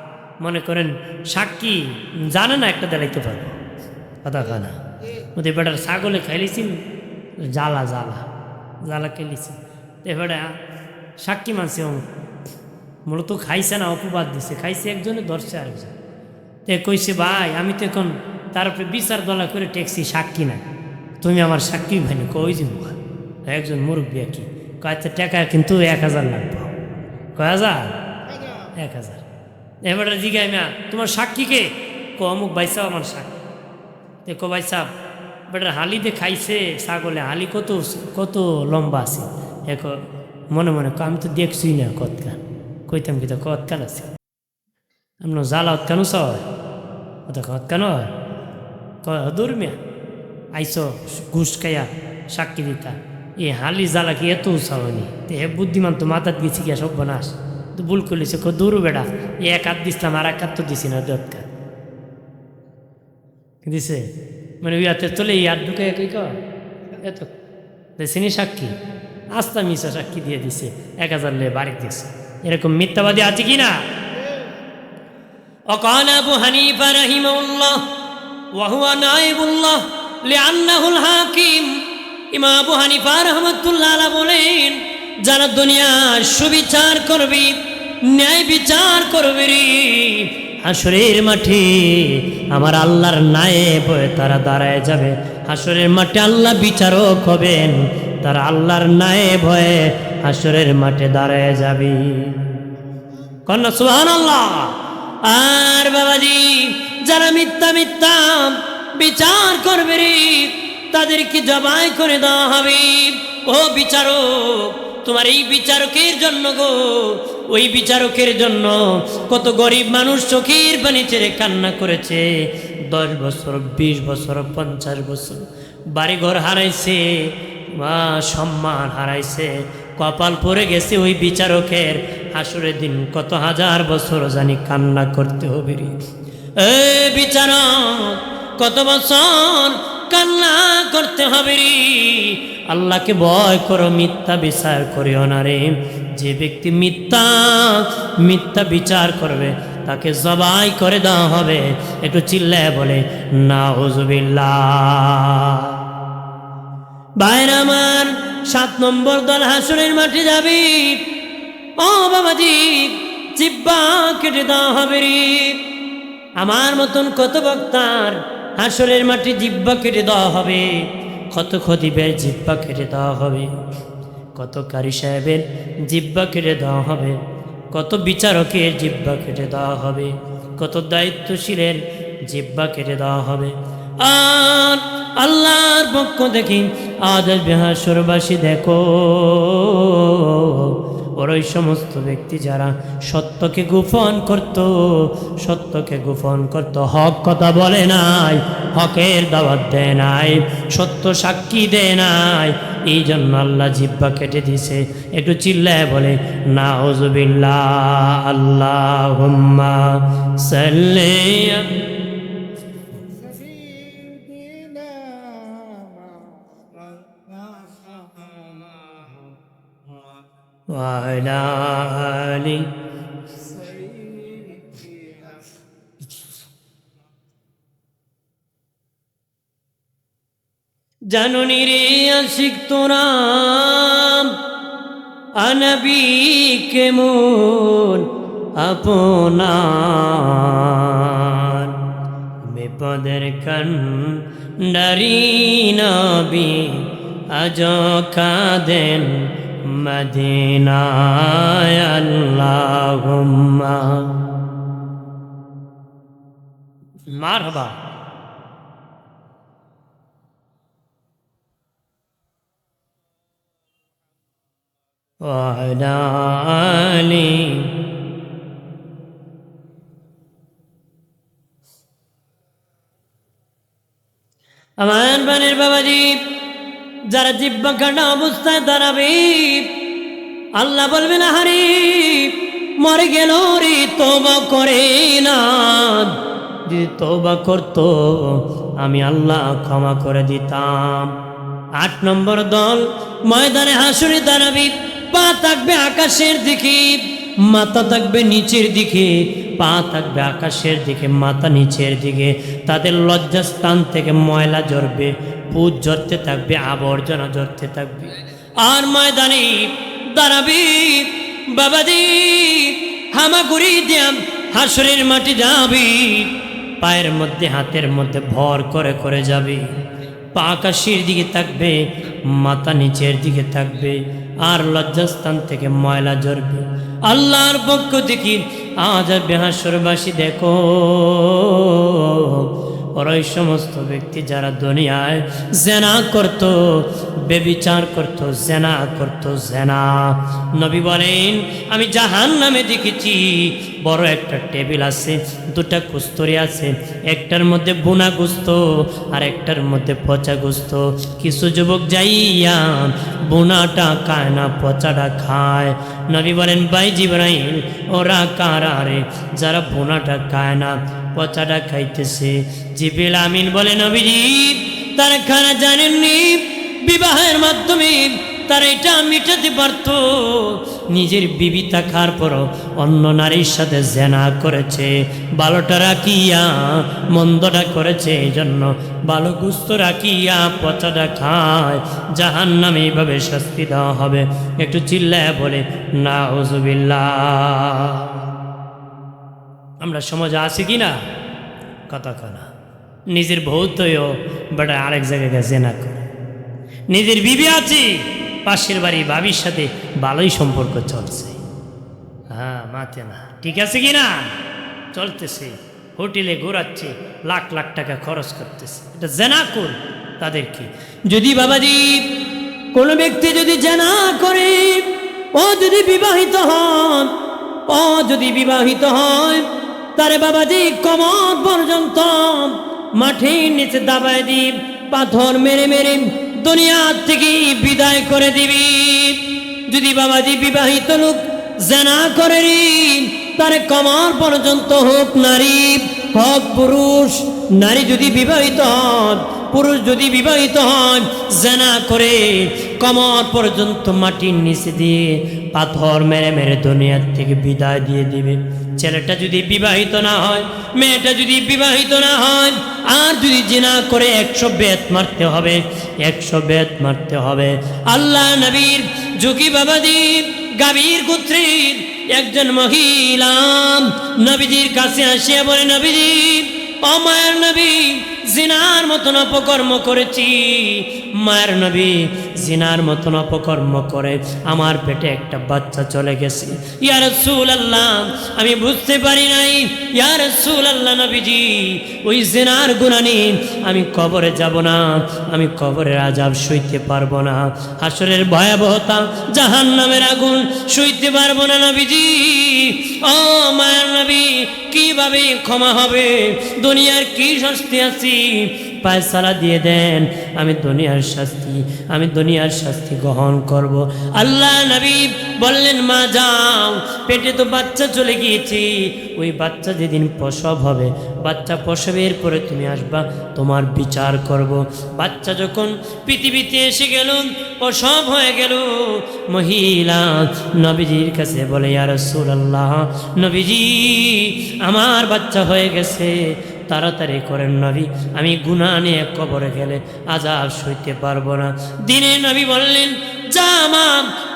মনে করেন সাক্ষী জানে না একটা দেখাইতে পারবে। কথা কয় না। ওদের বেটার ছাগলে খাইলিছি, জ্বালা জ্বালা জ্বালা খেলিছি, এবারে সাক্ষী মানছে মূলত খাইছে না, অপবাদ দিছে, খাইছে একজনে, ধরছে আরেকজন। তে কইছে ভাই আমি তো এখন তারপরে বিচার দলা করে টেকছি, সাক্ষী না, তুমি আমার সাক্ষী ভাইনি। কই যে একজন মুরব্বী কি কয়, টাকা কিন্তু 1000 লাগবে। কয় হাজার? 1000। এবারে জিগাই না তোমার সাক্ষীকে? অমুক ভাই সাহেব আমার সাক্ষী। দেখো ভাই সাহেব বেটার হালিতে খাইছে ছাগলে, হালি কত কত লম্বা আছে। এখন মনে মনে আমি তো দেখছি না কতকান, কইতাম কি তো কতকান আছে, আপনার জ্বালা কেন সয় ওটা কতকান হয়? দূর মিয়া আইসো ঘুষ খাইয়া সাক্ষী দিতা, এই হালি জ্বালা কি এত উৎসাহনি? তে হে বুদ্ধিমান তো মাথাত গেছি গিয়া সব বনাস, তো ভুল করলিছে। দূর বেড়া, এক হাত দিছিলাম আর এক হাত তো দিছি না, দৎকার দিছে মানে ওই হাতে চলে এই হাত ঢুকে একই কর এত দেখিনি সাক্ষী, আস্তা মিশা সাক্ষী দিয়ে দিছে, 1000 লে বাড়ি দিছে। এরকম মিথ্যাবাদী আছে কি না? وقال أبو حنيفة رحمه الله وهو نائب الله لأنه الحاكم। ইমাম আবু হানিফা রাহমাতুল্লাহ আলাইহি বলেন, যারা দুনিয়ার সুবিচার করবে, ন্যায় বিচার করবে রে, হাসরের মাঠে আমার আল্লাহর নায়েব হয়ে তারা দাঁড়ায় যাবে। হাসরের মাঠে আল্লাহ বিচারক হবেন, তারা আল্লাহর নায়েব হয়ে হাসরের মাঠে দাঁড়ায় যাবে। কন্যা সুবহানাল্লাহ। আর বাবাজি যারা মিথ্যা মিথ্যা বিচার করবে রে, তাদেরকে জবাই করে দেওয়া হবে। ও বিচারক, তোমার এই বিচারকের জন্য গো, ওই বিচারকের জন্য কত গরিব মানুষ চোখের পানি ছেড়ে কান্না করেছে। 10 বছর, 20 বছর, 50 বছর বাড়িঘর হারাইছে, মা সম্মান হারাইছে, কপাল পড়ে গেছে ওই বিচারকের। হাসরের দিন কত হাজার বছর জানি কান্না করতে হবে রে। এ বিচারক, কত বছর কান্না করতে হবে রে। আল্লাহকে ভয় করো, মিথ্যা বিচার করিও না রে। যে ব্যক্তি মিথ্যা মিথ্যা বিচার করবে তাকে জবাই করে দেওয়া হবে। একটু চিল্লায় বলে নাউজুবিল্লাহ। ভাইরা আমার, 7 নম্বর দল হাসরের মাঠে যাবে। ও বাবাজি, জিহ্বা কেটে দেওয়া হবে রে। আমার মতন কত বক্তার হাসরের মাঠে জিহ্বা কেটে দেওয়া হবে, কত খতিবের জিহ্বা কেটে দেওয়া হবে। কত কারি সাহেবের জিহ্বা কেটে দেওয়া হবে, কত বিচারকের জিহ্বা কেটে দেওয়া হবে, কত দায়িত্বশীলের জিহ্বা কেটে দেওয়া হবে। আর আল্লাহর পক্ষ দেখি আজ হাসরবাসী দেখো, ওই সমস্ত ব্যক্তি যারা সত্যকে গোপন করত, সত্যকে গোপন করত, হক কথা বলে নাই, হকের দাওয়াত দেয় নাই, সত্য সাক্ষী দেয় নাই, এই জন্য আল্লাহ জিহ্বা কেটে দিছে। একটু চিল্লায় বলে নাউজুবিল্লাহ। আল্লাহুম্মা সাল্লি وعلى آل জাননি রে আশিক তোরা আনবী কেমন আপনার, বিপদের কান্ডারি নবী আজ কাঁদেন মদিনায়। আল্লাহুম্মা মারহাবা। ওয়ালা আলি আমার বানের বাবাজি, যারা জিহ্বা কাটা অবস্থায় দাঁড়াবে, আল্লাহ বলবেন আহারে মরে গেল রে, তওবা করে না। যদি তওবা করতো আমি আল্লাহ ক্ষমা করে দিতাম। 8 নম্বর দল ময়দানে হাসরে দাঁড়াবে, পা থাকবে আকাশের দিকে, মাথা থাকবে নিচের দিকে, পা থাকবে আকাশের দিকে, মাথা নিচের দিকে। তাদের লজ্জাস্থান থেকে ময়লা ঝরবে, পুজ ঝরতে থাকবে, আবর্জনা ঝরতে থাকবে। আর ময়দানে দাঁড়াবি বাবাজি, হামাগুড়ি দিয়াম হাসরের মাটি যাবি, পায়ের মধ্যে হাতের মধ্যে ভর করে করে যাবি। পা আকাশের দিকে থাকবে, মাথা নিচের দিকে থাকবে, আর লজ্জাস্থান থেকে ময়লা ঝরবে। আল্লাহর পক্ষ থেকে আজ হাসরবাসী দেখো, ওই সমস্ত ব্যক্তি যারা দুনিয়ায় জেনা করত, বেবিচার করত, জেনা করত, জেনা। নবী বলেন আমি জাহান্নামে দেখেছি বড় একটা টেবিল আছে, 2টা কুস্তরি আছে, একটার মধ্যে বোনা গোস্ত আর একটার মধ্যে পচা গোস্ত। কিছু যুবক যাইয়া বোনাটা খায় না, পচাটা খায়। নবী বলেন ভাই জিবরাইল, ওরা কারা রে যারা বোনাটা খায় না, পচাটা খাইতেছে? জিবরিল আমিন বলে নবীজি তারা খানা জানেননি, বিবাহের মাধ্যমে তারা এটা মিটাতে পারত। নিজের বিবি থাকার পরও অন্য নারীর সাথে জেনা করেছে, ভালোটা রাখিয়া মন্দটা করেছে, এই জন্য ভালো গুস্ত রাখিয়া পচাটা খায়, জাহান্নামে এইভাবে শাস্তি দেওয়া হবে। একটু চিল্লায় বলে নাউজুবিল্লাহ। আমরা সমাজে আছি কি না? কথা কনা নিজের বউ তৈও বেটা আরেক জায়গায় গেছে না করে, নিজের বিবি আছে পাশের বাড়ি ভাবির সাথে ভালোই সম্পর্ক চলছে, হ্যাঁ মাতে না, ঠিক আছে কি না? চলতেছে, হোটেলে ঘোরাচ্ছে, লাখ লাখ টাকা খরচ করতেছে, এটা জেনা কর। তাদেরকে যদি বাবাজি কোনো ব্যক্তি যদি জেনা করে, ও যদি বিবাহিত হন, ও যদি বিবাহিত হয়, তারে বাবাজি কমর পর্যন্ত মাটির নিচে দাবায় দি, পাথর মেরে মেরে দুনিয়া থেকে বিদায় করে দিবি। যদি বাবাজি বিবাহিত লোক জেনা করে, তারে কমর পর্যন্ত হোক নারী হোক পুরুষ, নারী যদি বিবাহিত হন, পুরুষ যদি বিবাহিত হন, জেনা করে কমর পর্যন্ত মাটির নিচে দিয়ে পাথর মেরে মেরে দুনিয়ার থেকে বিদায় দিয়ে দিবে। ছেলেটা যদি বিবাহিত না হয়, মেয়েটা যদি বিবাহিত না হয়, আর যদি জিনা করে 100 বেত মারতে হবে, 100 বেত মারতে হবে। আল্লাহ নবীর যুগী বাবাজি গাভীর গোত্রের একজন মহিলা নবীজির কাছে আসিয়া বলে, নবীজি ও মায়ের নবী, জিনার মতন অপকর্ম করেছি। মায়ের নবী জিনার মতন অপকর্ম করে আমার পেটে একটা বাচ্চা চলে গেছে। ইয়া রাসূলুল্লাহ, আমি বুঝতে পারি নাই। ইয়া রাসূলুল্লাহ, নবীজি ওই জিনার গুনাহ নিয়ে আমি কবরে যাব না, আমি কবরের আযাব সইতে পারবো না, হাসরের ভয়াবহতা, জাহান্নামের আগুন সইতে পারবো না নবীজি। ও মায়ের নবী, কিভাবে ক্ষমা হবে? দুনিয়ার কি শাস্তি আছে? ফয়সালা দিয়ে দেন, আমি দুনিয়ার শাস্তি গ্রহণ করব। আল্লাহ নবী বললেন, মা যাও, পেটে তো বাচ্চা চলে গিয়েছে, ওই বাচ্চা যেদিন প্রসব হবে, বাচ্চা প্রসবের পরে তুমি আসবা, তোমার বিচার করব। বাচ্চা যখন পৃথিবীতে এসে গেল, প্রসব হয়ে গেল, মহিলা নবীজির কাছে বলে, ইয়া রাসূলুল্লাহ, নবীজি আমার বাচ্চা হয়ে গেছে, তাড়াতাড়ি করেন নবী, আমি গুনাহ নিয়ে কবরে গেলে আযাব সইতে পারবো না। দিনে নবী বললেন, যা মা,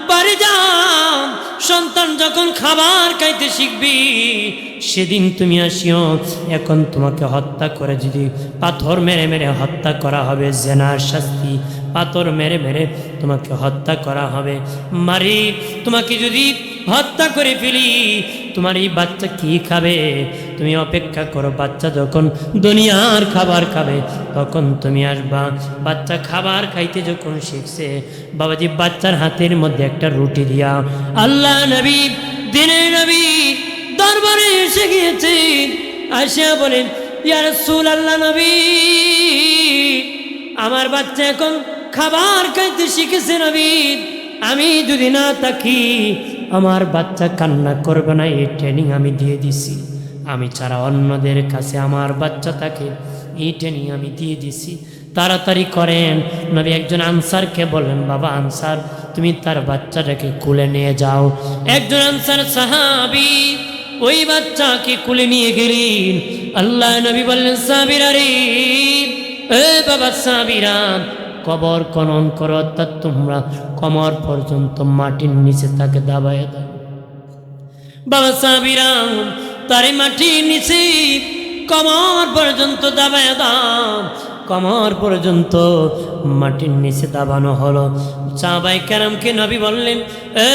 বাড়ি যাও, সন্তান যখন খাবার খাইতে শিখবি সেদিন তুমি আসিও। এখন তোমাকে হত্যা করে যদি পাথর মেরে মেরে হত্যা করা হবে, জেনার শাস্তি, পাথর মেরে মেরে তোমাকে হত্যা করা হবে। মারি, তোমাকে যদি হত্যা করে ফেলি, তোমার এই বাচ্চা কি খাবে? তুমি অপেক্ষা করো, বাচ্চা যখন দুনিয়ার খাবার খাবে তখন তুমি আসবা। বাচ্চা খাবার খাইতে যখন শিখছে, বাবাজি বাচ্চার হাতের মধ্যে একটা রুটি দিয়া আল্লাহ নবী, দিনের নবী দরবারে এসে গিয়েছে। আসিয়া বলেন, ইয়া রাসূলুল্লাহ, নবী আমার বাচ্চা এখন খাবার খাইতে শিখেছে নবী, আমি যদি না থাকি আমার বাচ্চা কান্না করবে না, এই ট্রেনিং আমি দিয়ে দিছি। আমি ছাড়া অন্যদের কাছে আমার বাচ্চা থাকে, এই ট্রেনিং আমি দিয়ে দিছি, তাড়াতাড়ি করেন। নবী একজন আনসারকে বললেন, বাবা আনসার, তুমি তার বাচ্চাটাকে কুলে নিয়ে যাও। একজন আনসার সাহাবী ওই বাচ্চাকে কুলে নিয়ে গেলেন। আল্লাহ নবী বললেন, সাবিরা রে, এ বাবা সাবিরা, কবর খনন করো, অর্থাৎ তোমরা কমর পর্যন্ত মাটির নিচে তাকে দাবায় দাও। বাবা সাবিরা তারে মাটির নিচে কমর পর্যন্ত দাবায় দাও। কমর পর্যন্ত মাটির নিচে দাবানো হলো। সাহাবায়ে কেরামকে নবী বললেন, এ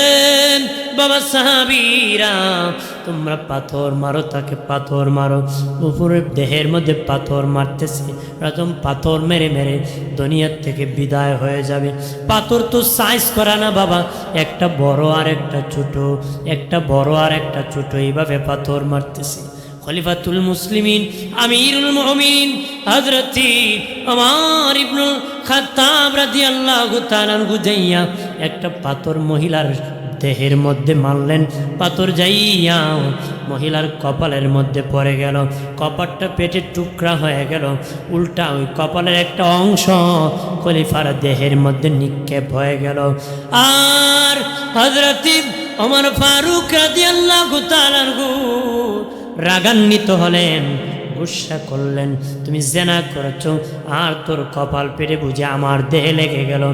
বাবা সাহাবীরা, তোমরা পাথর মারো, তাকে পাথর মারো। উপরের দেহের মধ্যে পাথর মারতেছে, এরকম পাথর মেরে মেরে দুনিয়ার থেকে বিদায় হয়ে যাবে। পাথর তো সাইজ করা না বাবা, একটা বড় আর একটা ছোট, একটা বড় আর একটা ছোট, এইভাবে পাথর মারতেছে। খলিফাতুল মুসলিমিন, আমিরুল মুমিনিন হযরত ওমর ইবনুল খাত্তাব রাদিয়াল্লাহু তাআলা আনহু যাইয়া একটা পাথর মহিলার দেহের মধ্যে মারলেন। পাথর যাইয়া মহিলার কপালের মধ্যে পড়ে গেল, কপালটা পেটের টুকরা হয়ে গেল। উল্টা ওই কপালের একটা অংশ খলিফার দেহের মধ্যে নিক্ষেপ হয়ে গেল। আর হযরত ওমর ফারুক রাদিয়াল্লাহু তাআলা আনহু রাগান্বিত হলেন, গুসা করলেন, তুমি জেনা করেছ আর তোর কপাল পেটে বুঝে আমার দেহে লেগে গেল।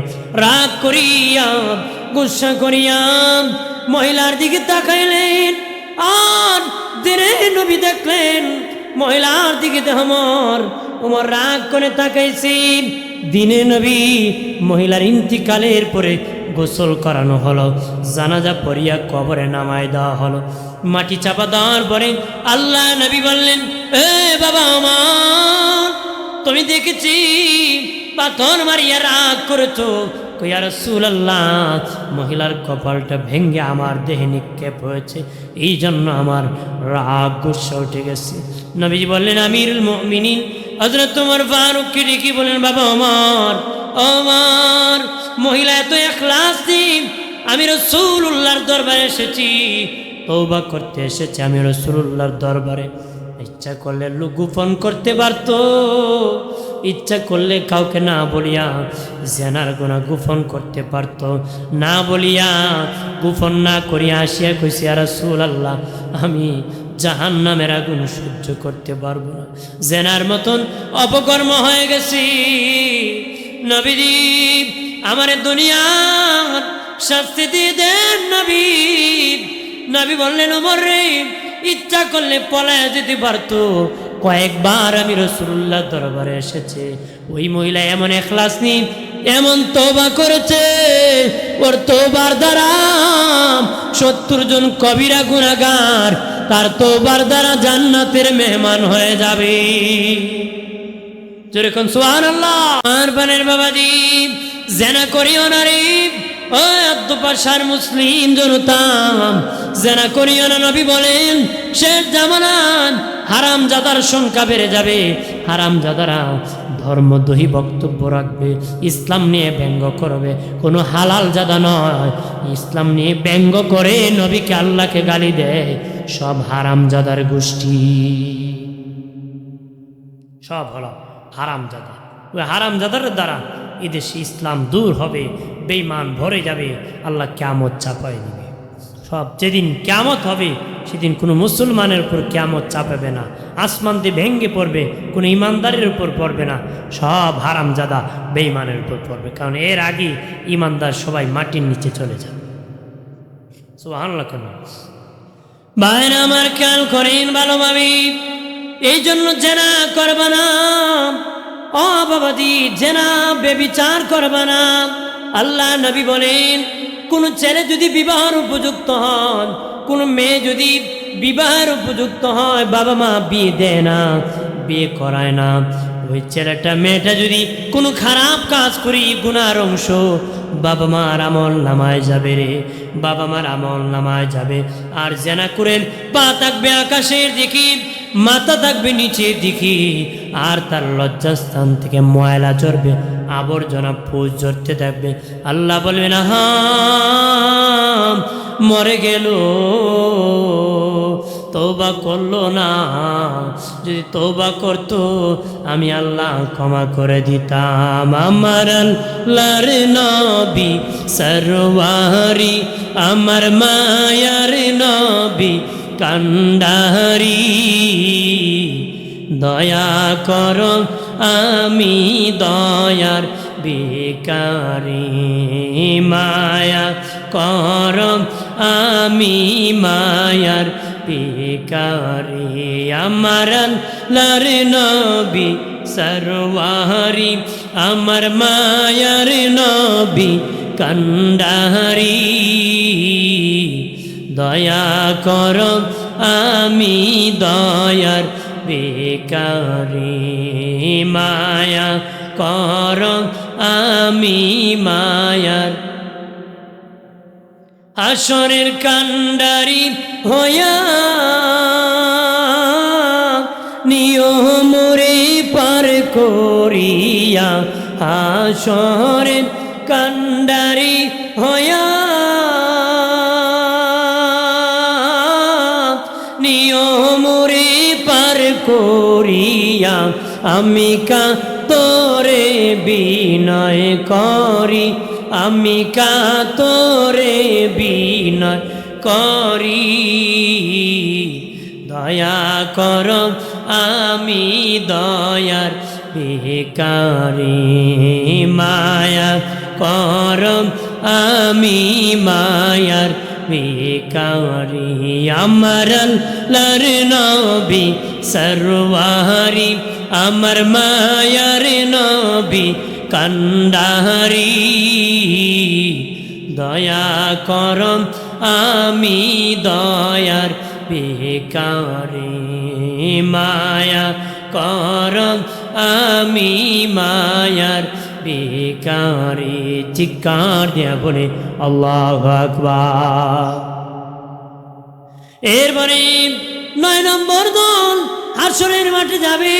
রাগ করিয়া, গুসা করিয়া মহিলার দিকে তাকাইলেন। আর দিনে নবী দেখলেন মহিলার দিকে ওমর রাগ করে তাকাইছি। দিনে নবী মহিলার ইন্তিকালের পরে গোসল করানো হলো, জানাজা পড়িয়া কবরে নামায় দেওয়া হলো। মাটি চাপা দেওয়ার পরে আল্লাহ নবী বললেন, এ বাবা আমার, তুমি দেখেছি পাথর মারিয়া রাগ করেছো। ইয়া রাসূলুল্লাহ, মহিলার কপালটা ভেঙ্গে আমার দেহে নিক্ষেপ হয়েছে, এই জন্য আমার রাগ গুসা উঠে গেছে। নবীজি বললেন, আমিরুল মুমিনিন হযরত ওমর ফারুককে ডেকে বলেন, বাবা ওমর, মহিলা এত ইখলাস দিন, আমি রাসূলুল্লাহর দরবারে এসেছি, তওবা করতে এসেছি আমি রাসূলুল্লাহর দরবারে। ইচ্ছা করলে লোক গোপন করতে পারত, ইচ্ছা করলে কাউকে না বলিয়া জেনার গুনাহ গোপন করতে পারত, না বলিয়া গোপন না করিয়া আসিয়া কইছে, ইয়া রাসূলুল্লাহ, আমি জাহান্নামের আগুন সহ্য করতে পারবো না, জেনার মতন অপকর্ম হয়ে গেছি। নবীজি আমার দুনিয়ার শাস্তি দিয়ে দেন নবী। নবী বললেন, ওমর রে, ইচ্ছা করলে পলায়া যেতে পারতো, কয়েকবার আমি রাসূলুল্লাহ দরবারে এসেছে, ওই মহিলা এমন ইখলাস নিয়ে এমন তওবা করেছে, ওর তওবার দ্বারা 70 জন কবিরা গুনাহগার তার তওবার দ্বারা জান্নাতের মেহমান হয়ে যাবে। যেরকম সুবহানাল্লাহ। আর বানের বাবাজি, জেনা করিও না রে ও আদ্যপাশার মুসলিম জনতা, জেনা করিও না। নবী বলেন শেষ জামানায় হারামজাদার সংখ্যা বেড়ে যাবে। হারামজাদারা ধর্মদ্রোহী বক্তব্য রাখবে, ইসলাম নিয়ে ব্যঙ্গ করবে, কোনো হালাল জাদা নয়, ইসলাম নিয়ে ব্যঙ্গ করে নবীকে আল্লাহকে গালি দেয়, সব হারামজাদার গোষ্ঠী, সব হলো হারামজাদা। ওই হারামজাদার দ্বারা এদেশে ইসলাম দূর হবে, বেঈমান ভরে যাবে, আল্লাহ কিয়ামত চাপায় দিবে। সব যেদিন কিয়ামত হবে সেদিন কোনো মুসলমানের উপর কিয়ামত চাপাবে না, আসমান দিয়ে ভেঙ্গে পড়বে, কোনো ইমানদারের উপর পড়বে না, সব হারামজাদা বেঈমানের উপর পড়বে। কারণ এর আগে ইমানদার সবাই মাটির নিচে চলে যাবে। সুবহানাল্লাহ। কেন ভাইরা আমার খেয়াল করেন ভালোভাবে, এই জন্য জেনা করবা না ও বাবাজি, জেনা বেবিচার করবা না। আল্লাহ নবী বলেন কোন ছেলে যদি বিবাহের উপযুক্ত হন, কোন মেয়ে যদি বিবাহের উপযুক্ত হয়, বাবা মা বিয়ে দেয় না, বিয়ে করায় না, ওই ছেলেটা মেয়েটা যদি কোনো খারাপ কাজ করি গুনার অংশ, বাবা মার আমল নামায় যাবে রে, বাবা মার আমল নামায় যাবে। আর জেনা করেন পা থাকবে আকাশের দিকে, মাথা থাকবে নিচের দিকে, আর তার লজ্জাস্থান থেকে ময়লা ঝরবে, আবর্জনা ফুস ঝরতে থাকবে। আল্লাহ বলবেন আহা মরে গেল, তওবা করলো না, যদি তওবা করতো আমি আল্লাহ ক্ষমা করে দিতাম। আমার আল্লাহর নবী সরওয়ারি, আমার মায়ার নবী কান্ডারি, দয়া করো আমি দয়ার ভিখারি, মায়া করো আমি মায়ার ভিখারি। আমার আল্লাহর নবী সরওয়ারি, আমার মায়ার নবী কান্ডারি, দয়া করো আমি দয়ার ভিখারি, মায়া করো আমি মায়ার। হাসরের কান্ডারি হইয়া নিয়ম রে পার করিয়া, হাসরের কান্ডারি হইয়া নিয়ম রে পার করিয়া, আমি কাতরে বিনয় করি, আমি কাতরে বিনয় করি, দয়া করো আমি দয়ার ভিখারি, মায়া করো আমি মায়ার ভিখারি। আমার আল্লাহর নবী সরওয়ারি, আমার মায়ার নবী কান্ডারি, দয়া করো আমি দয়ার ভিখারি, মায়া করো আমি মায়ার ভিখারি। চিৎকার দিয়া বলে আল্লাহু আকবার। এরপরে 9 নম্বর দল হাসরের মাঠে যাবে।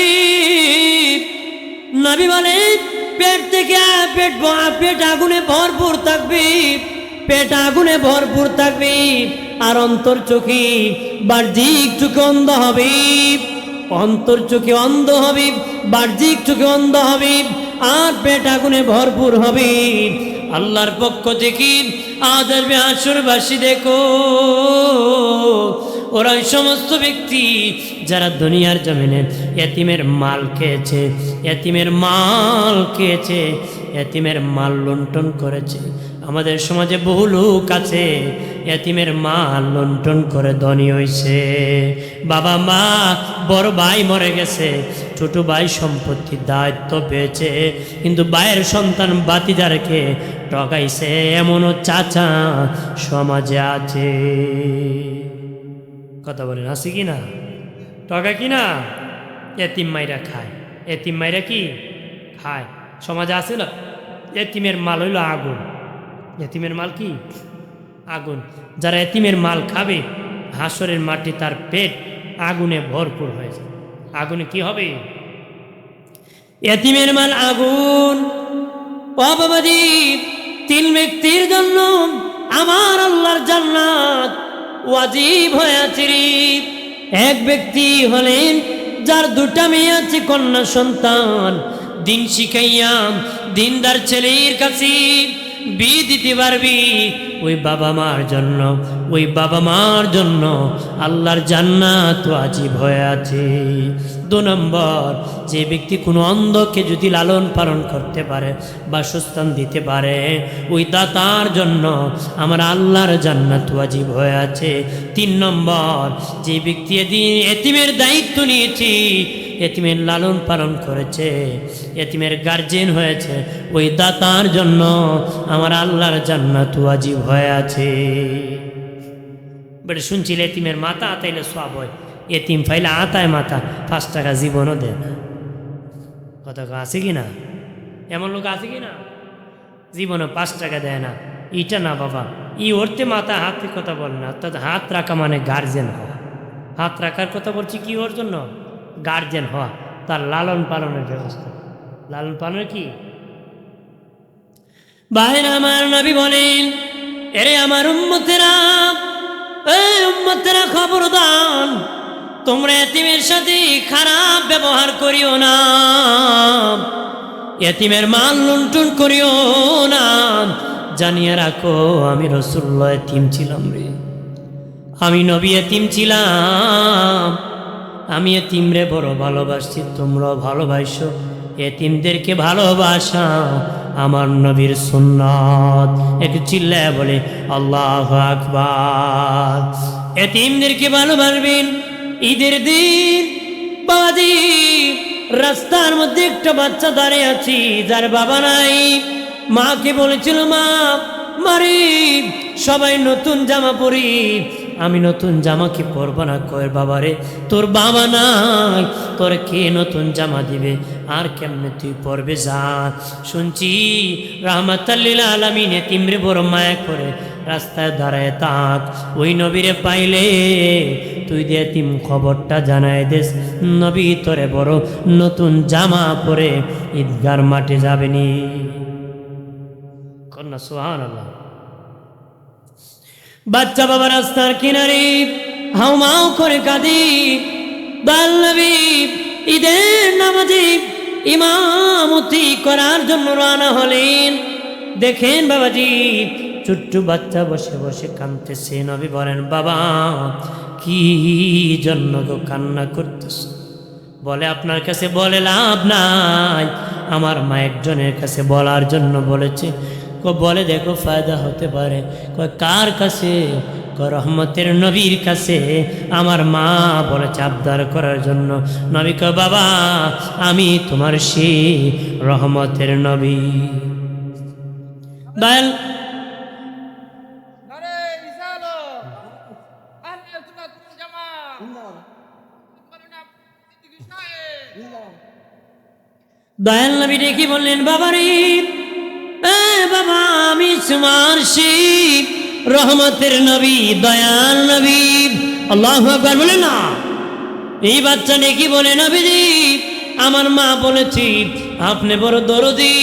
নবী বলে পেট থেকে পেট আগুনে ভরপুর থাকবে, পেট আগুনে ভরপুর থাকবে, আর অন্তর চোখে বাহ্যিক চোখে অন্ধ হবে, অন্তর চোখে অন্ধ হবে, বাহ্যিক চোখে অন্ধ হবে, আর পেট আগুনে ভরপুর হবে। আল্লাহর পক্ষ থেকে আজ আসবে হাসরবাসী, দেখো ওরা ওই সমস্ত ব্যক্তি যারা দুনিয়ার জমিনে এতিমের মাল খেয়েছে, এতিমের মাল খেয়েছে, এতিমের মাল লুণ্ঠন করেছে, আমাদের সমাজে বহু লোক আছে এতিমের মাল লুণ্ঠন করে ধনী হইছে। বাবা মা বড় ভাই মরে গেছে, ছোট ভাই সম্পত্তির দায়িত্ব পেয়েছে, কিন্তু ভাইয়ের সন্তান বাতিদারকে ঠকাইছে, এমনও চাচা সমাজে আছে। কথা বলেন আছে কি না? টকা কি না? এতিম মাইরা খায়। এতিম মাইরা কি খায়? সমাজে আছে না? এতিমের মাল হইল আগুন। এতিমের মাল কি? আগুন। যারা এতিমের মাল খাবে হাসরের মাটি তার পেট আগুনে ভরপুর হয়ে যায়। আগুনে কি হবে? এতিমের মাল আগুন। ও বাবাজি, 3 ব্যক্তির জন্য আমার আল্লাহর জান্নাত ওয়াজিব হয়ে আছে। এক ব্যক্তি হলেন যার 2টা মেয়ে আছে, কন্যা সন্তান, দিন শিখাইয়া দিনদার ছেলের কাছে বিয়ে দিতে পারবি, ওই বাবা মার জন্য, ওই বাবা মার জন্য আল্লাহর জান্নাত ওয়াজিব হয়ে আছে। 2 নম্বর, যে ব্যক্তি কোনো অন্ধকে যদি লালন পালন করতে পারে, বাসস্থান দিতে পারে, ওই দাতার জন্য আমার আল্লাহর জান্নাত ওয়াজিব হয়ে আছে। 3 নম্বর, যে ব্যক্তি এতিমের দায়িত্ব নিয়েছি, এতিমের লালন পালন করেছে, এতিমের গার্জেন হয়েছে, ওই দাতার জন্য আমার আল্লাহর জান্নাত ওয়াজিব হয়ে আছে। বলে শুনছিল এতিমের মাথা আতাইলে সওয়াব হয়, এতিম ফাইলে আতায় মাথা 5 টাকা জীবনও দেয় না। কথা আছে কি না? এমন লোক আছে কি না? জীবনও 5 টাকা দেয় না। ইটা না বাবা, ওরতে মাথা হাতের কথা বল না, অর্থাৎ হাত রাখা মানে গার্জেন হওয়া। হাত রাখার কথা বলছি কি ওর জন্য? গার্জেন হওয়া, তার লালন পালনের ব্যবস্থা। লালন পালন কি? ভাইরা আমার, নবী বলেন, এরে আমার উম্মতেরা, এই উম্মতেরা খবরদার, তোমরা এতিমের সাথে খারাপ ব্যবহার করিও না, এতিমের মাল লুণ্ঠন করিও না। জানিয়ে রাখো আমি রাসূলুল্লাহ এতিম ছিলাম রে, আমি নবী এতিম ছিলাম। আমি এতিমরে বড় ভালোবাসছি, তোমরাও ভালোবাসো, এতিমদেরকে ভালোবাসা আমার নবীর সুন্নাত। একটু চিল্লায় বলে আল্লাহু আকবার। এতিমদেরকে ভালোবাসবেন। ঈদের দিন বাবাজি, রাস্তার মধ্যে একটা বাচ্চা দাঁড়িয়ে আছি, যার বাবা নাই। মাকে বলেছিল, মা মারি সবাই নতুন জামা পরি, আমি নতুন জামা কি পরব না? কয় বাবারে, তোর বাবা নাই, তোর কে নতুন জামা দিবে? আর কেমনে তুই পরবে? যা। শুনছি রাহমাতাল লিল আলামিন এতিমরে বড় মায়া করে রাস্তায় দাঁড়ায় তাক। ওই নবীরে পাইলে তুই দে এতিম খবরটা জানায় দেস, নবী তোরে বড় নতুন জামা পরে ঈদগার মাঠে যাবেনি। কন্যা সুবহানাল্লাহ। বাচ্চা বাবা রাস্তার কিনারে হাউমাউ করে কাঁদি। দয়াল নবী ঈদের নামাজে ইমামতি করার জন্য রওনা হলেন। দেখেন বাবাজি, ছোট্ট বাচ্চা বসে বসে কাঁদতেছে। নবী বলেন, বাবা কি জন্য গো কান্না করতেছ? বলে, আপনার কাছে বলে লাভ নাই, আমার মা একজনের কাছে বলার জন্য বলেছে। বলে, দেখো ফায়দা হতে পারে। কার কাছে? রহমতের নবীর কাছে। আমার মা বলেছে আবদার করার জন্য। নবী কয়, বাবা আমি তোমার সেই রহমতের নবী। দয়াল দয়াল নবী ডেকে বললেন, বাবারে, বাবা আমি তোমার সেই রহমতের নবী, দয়াল নবী। আল্লাহু আকবার বলে না। এই বাচ্চা নাকি বলে, নবীজি আমার মা বলেছি আপনি বড় দরদি,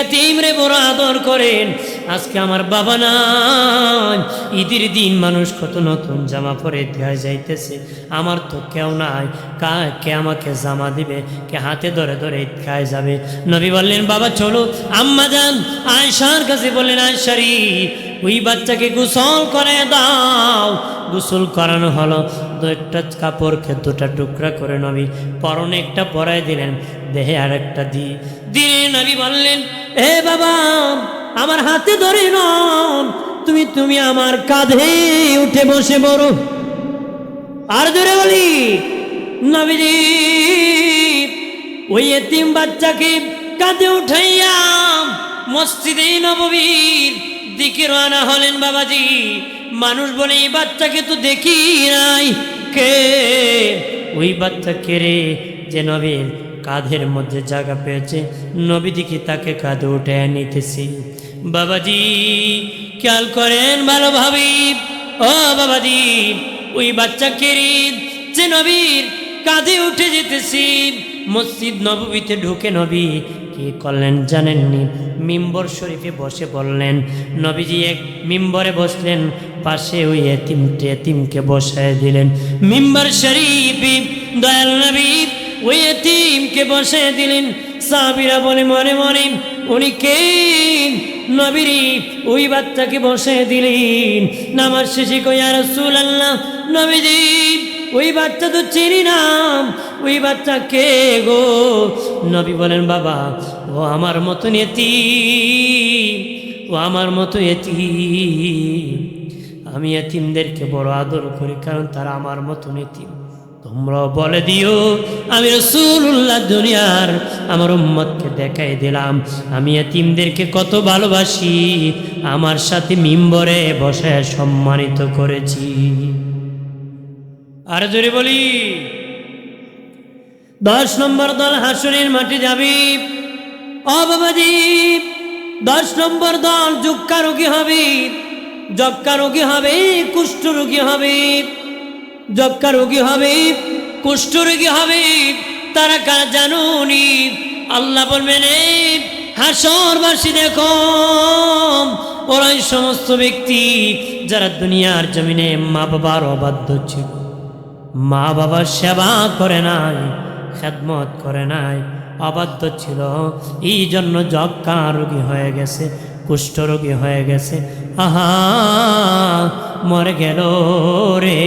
এতিমরে বড় আদর করেন। আজকে আমার বাবা নাই, ঈদের দিন মানুষ কত নতুন জামা পরে দেওয়া যাইতেছে, আমার তো কেউ নাই, কে আমাকে জামা দিবে, কে হাতে ধরে ধরে ঈদগাহে যাবে? নবী বললেন, বাবা চলো। আম্মা যান আয়েশার কাছে বললেন, আয়েশারি ওই বাচ্চাকে গোসল করে দাও। গোসল করানো হলো। 2টা কাপড়কে 2টা টুকরা করে নবী পরনে একটা পরাই দিলেন, দেহে আর একটা দিয়ে নবী বললেন, বাবা আমার হাতে ধরে নাও, তুমি আমার কাঁধে উঠে বসে পড়ো। আর জোরে বলি, নবীজি ওই এতিম বাচ্চাকে কাঁধে উঠাইয়া মসজিদে নববীর দিকে রওনা হলেন। বাবাজি, মানুষ বলে এই বাচ্চাকে তো দেখি নাই, কে ওই বাচ্চা কে রে যে নবীর কাঁধের মধ্যে জায়গা পেয়েছে, নবীদিকে তাকে কাঁধে উঠে নিতেছি। বাবাজি খেয়াল করেন ভালোভাবে, ও বাবাজি ওই বাচ্চা কে রে যে নবীর কাঁধে উঠে যেতেছি। মসজিদ নববীতে ঢুকে নবী কি করলেন জানেননি? মিম্বর শরীফে বসে বললেন। নবীজি এক মিম্বরে বসলেন, পাশে ওই এতিমকে বসায় দিলেন। মিম্বর শরীফে দয়াল নবী ওই এতিমকে বসায় দিলেন। সাহাবীরা বলে মনে মনে, উনি কে? নবীরি ওই বাচ্চাকে বসায় দিলেন। নামাজ শেষে কই ইয়া রাসূলুল্লাহ, নবীজি ওই বাচ্চা তো চিনি না, ওই বাচ্চা কে গো? নবী বলেন, বাবা ও আমার মতন এতিম, ও আমার মতো এতিম। আমি এতিমদেরকে বড় আদর করি, কারণ তারা আমার মতন এতিম। তোমরাও বলে দিও আমি রাসূলুল্লাহ দুনিয়ার আমার উম্মতকে দেখাই দিলাম আমি এতিমদেরকে কত ভালোবাসি, আমার সাথে মিম্বরে বসে সম্মানিত করেছি। আর জোরে বলি, 10 নম্বর দল হাসরের মাঠে যাবে। ও বাবাজি, 10 নম্বর দল যক্কা রোগী হবে, যক্কা রোগী হবে, কুষ্ঠ রোগী হবে, যক্কা রোগী হবে, কুষ্ঠ রোগী হবে। তারা কারা জানুনি? আল্লাহ বলবেন, এই হাসরবাসী দেখো, ওরাই সমস্ত ব্যক্তি যারা দুনিয়ার জমিনে মা বাবার অবাধ্য ছিল, মা বাবার সেবা করে নাই, খেদমত করে নাই, অবাধ্য ছিল। এই জন্য যক্কা রোগী হয়ে গেছে, কুষ্ঠ রোগী হয়ে গেছে। আহা মরে গেল রে,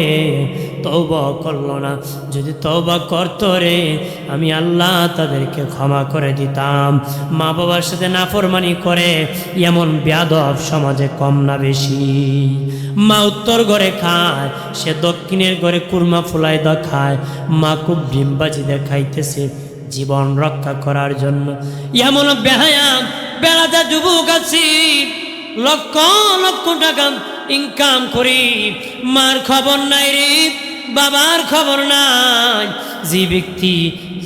তওবা করলো না। যদি তওবা করতো রে, আমি আল্লাহ তাদেরকে ক্ষমা করে দিতাম। মা বাবার সাথে নাফরমানি করে এমন বেয়াদব সমাজে কম না বেশি? মা উত্তর ঘরে খায়, সে দক্ষিণের ঘরে কুরমা ফুলাই দা খায়। মা খুব ডিমবাজি দেখাইতেছে জীবন রক্ষা করার জন্য। এমন বেহায়া বেড়াতে যুবক আছি, লক্ষ লক্ষ টাকা ইনকাম করি, মার খবর নাই রে, বাবার খবর নাই। যে ব্যক্তি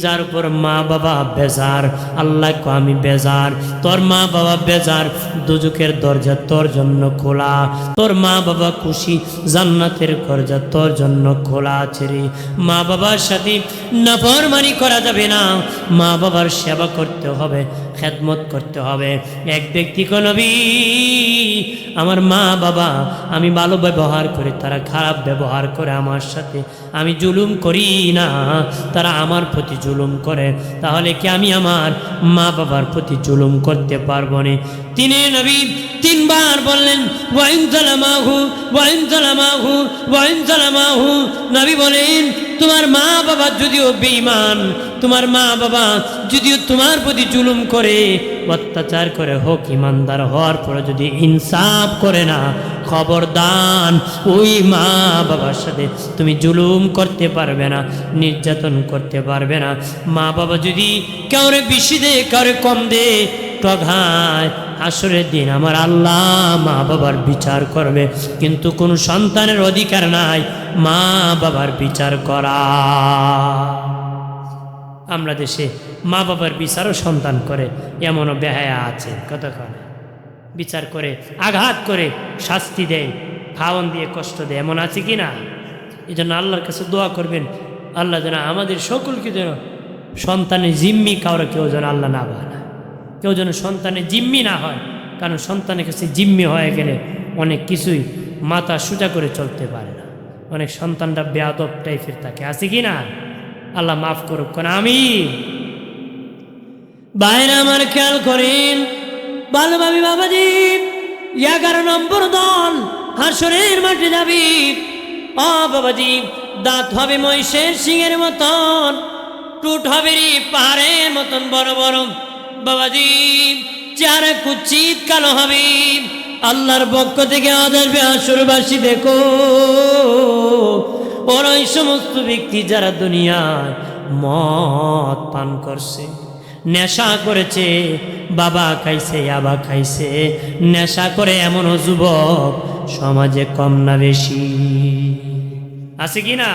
যার উপর মা বাবা বেজার, আল্লাহ কো আমি বেজার, তোর মা বাবা বেজার, দুজকের দরজা তোর জন্য খোলা। তোর মা বাবা খুশি, জান্নাতের দরজা তোর জন্য খোলা আছে রে। মা বাবার সাথে নাফরমানি করা যাবে না, মা বাবার সেবা করতে হবে, খেদমত করতে হবে। এক ব্যক্তি কো নবী আমার মা বাবা আমি ভালো ব্যবহার করি, তারা খারাপ ব্যবহার করে আমার সাথে, আমি জুলুম করি না, তারা আমার প্রতি জুলুম করে, তাহলে কি আমি আমার মা বাবার প্রতি জুলুম করতে পারবো না? তিনি নবী 3 বার বললেন ওয়াইন সালামাহু ওয়াইন সালামাহু ওয়াইন সালামাহু। নবী বলেন, তোমার মা বাবা যদিও বেঈমান, তোমার মা বাবা যদিও তোমার প্রতি জুলুম করে, অত্যাচার করে হোক, ইমানদার হওয়ার পরে যদি ইনসাফ করে না, খবরদার ওই মা বাবার সাথে তুমি জুলুম করতে পারবে না, নির্যাতন করতে পারবে না। মা বাবা যদি কাউরে বেশি দে, কাউরে কম দে, টঘায়, হাসরের দিন আমার আল্লাহ মা বাবার বিচার করবে। কিন্তু কোনো সন্তানের অধিকার নাই মা বাবার বিচার করা। আমরা দেশে মা বাবার বিচারও সন্তান করে, এমনও বেহায়া আছে, কতক্ষণ বিচার করে, আঘাত করে, শাস্তি দেয়, খাওয়ান দিয়ে কষ্ট দেয়, এমন আছে কি না? এই জন্য আল্লাহর কাছে দোয়া করবেন, আল্লাহ যেন আমাদের সকলকে যেন সন্তানের জিম্মি কাউরে কেউ যেন আল্লাহ না বানায়, কেউ যেন সন্তানের জিম্মি না হয়। কারণ সন্তানের কাছে জিম্মি হয়ে গেলে অনেক কিছুই মাথা সোজা করে চলতে পারে না, অনেক সন্তানটা বেয়াদব টাইপের থাকে, আছে কি না? আল্লাহ মাফ করুক কোন আমি। বাইরে আমার খেয়াল করেন ভালোভাবে বাবাজি, 11 নম্বর দল হাসরের মাঠে যাবি। ও বাবাজি, দাঁত হবে মহিষের সিংহের মতন, টুট হবে রে পাহাড়ের মতন বড় বড়। বাবাজি চেহারা কুৎসিত কালো হবে। আল্লাহর পক্ষ থেকে আদেশ আসবে, আসরবাসী দেখো ওরা ওই সমস্ত ব্যক্তি যারা দুনিয়ায় মদ পান করছে, নেশা করেছে, বাবা খাইছে, ইয়াবা খাইছে, নেশা করে এমনও যুবক সমাজে কম না বেশি আছে কি না?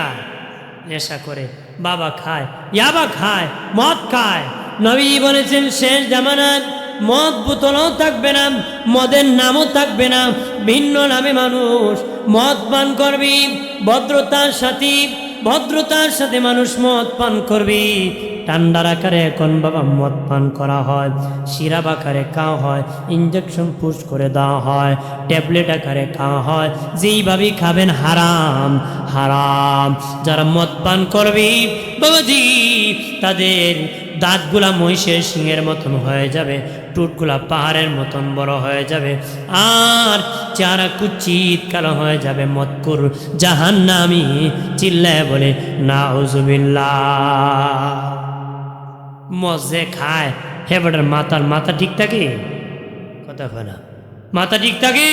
নেশা করে, বাবা খায়, ইয়াবা খায়, মদ খায়। নবী বলেছেন শেষ জামানায় মদ বোতলও থাকবে না, মদের নামও থাকবে না, ভিন্ন নামে মানুষ মদ পান করবি। ভদ্রতার সাথে মানুষ মদ পান করবি। ঠান্ডার আকারে এখন বাবা মদ পান করা হয়, সিরাপ আকারে খাওয়া হয়, ইঞ্জেকশন পুশ করে দেওয়া হয়, ট্যাবলেট আকারে খাওয়া হয়। যেইভাবেই খাবেন হারাম হারাম। যারা মদ পান করবি বাবাজি, তাদের দাঁতগুলা মহিষের সিংহের মতন হয়ে যাবে, টুটগুলা পাহাড়ের মতন বড় হয়ে যাবে, আর চেহারা কুৎসিত কালো হয়ে যাবে। মদকুর জাহান্নামী চিল্লায় বলে নাউজুবিল্লাহ। মদ যে খায় হে বেটার মাথা ঠিক থাকে? কথা হয় না, মাথা ঠিক থাকে?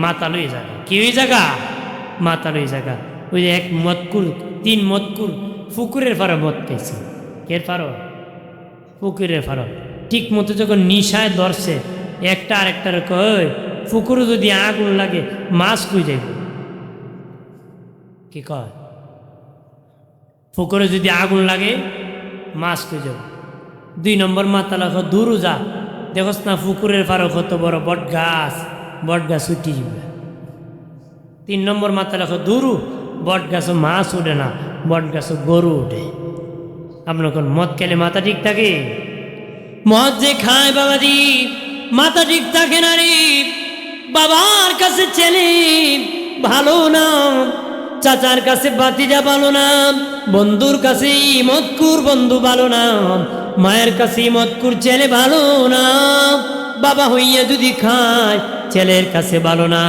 মাথা লই জায়গা কি ওই জায়গা? মাথা লই জায়গা। ওই যে এক মদকুর, 3 মদকুর পুকুরের পাড়ে মদ পেয়েছে। কের পারো? পুকুরের পাড়ো। ঠিক মতো যখন নিশায় ধরছে, একটা আরেকটার কই পুকুরে যদি আগুন লাগে মাছ কই যাইব? কি কয়? পুকুরে যদি আগুন লাগে মাছ কই যাব? 2 নম্বর মাথা লাখো দূরও যা, দেখোস না পুকুরের পাড়ো কত বড় বট গাছ উঠি যাবে। 3 নম্বর মাথা লাখো দূরও, বট গাছও মাছ উঠে না, বট গাছও গরু উঠে। আপনার কোন মদ খেলে মাথা ঠিক থাকে? মদ যে খায় বাবাজি মাথা ঠিক থাকে না রে। বাবার কাছে ছেলে ভালো না, চাচার কাছে বাতিজা ভালো না, বন্ধুর কাছে মদকুর বন্ধু ভালো না, মায়ের কাছে মদকুর ছেলে ভালো না। বাবা হইয়া যদি খায় ছেলের কাছে ভালো না।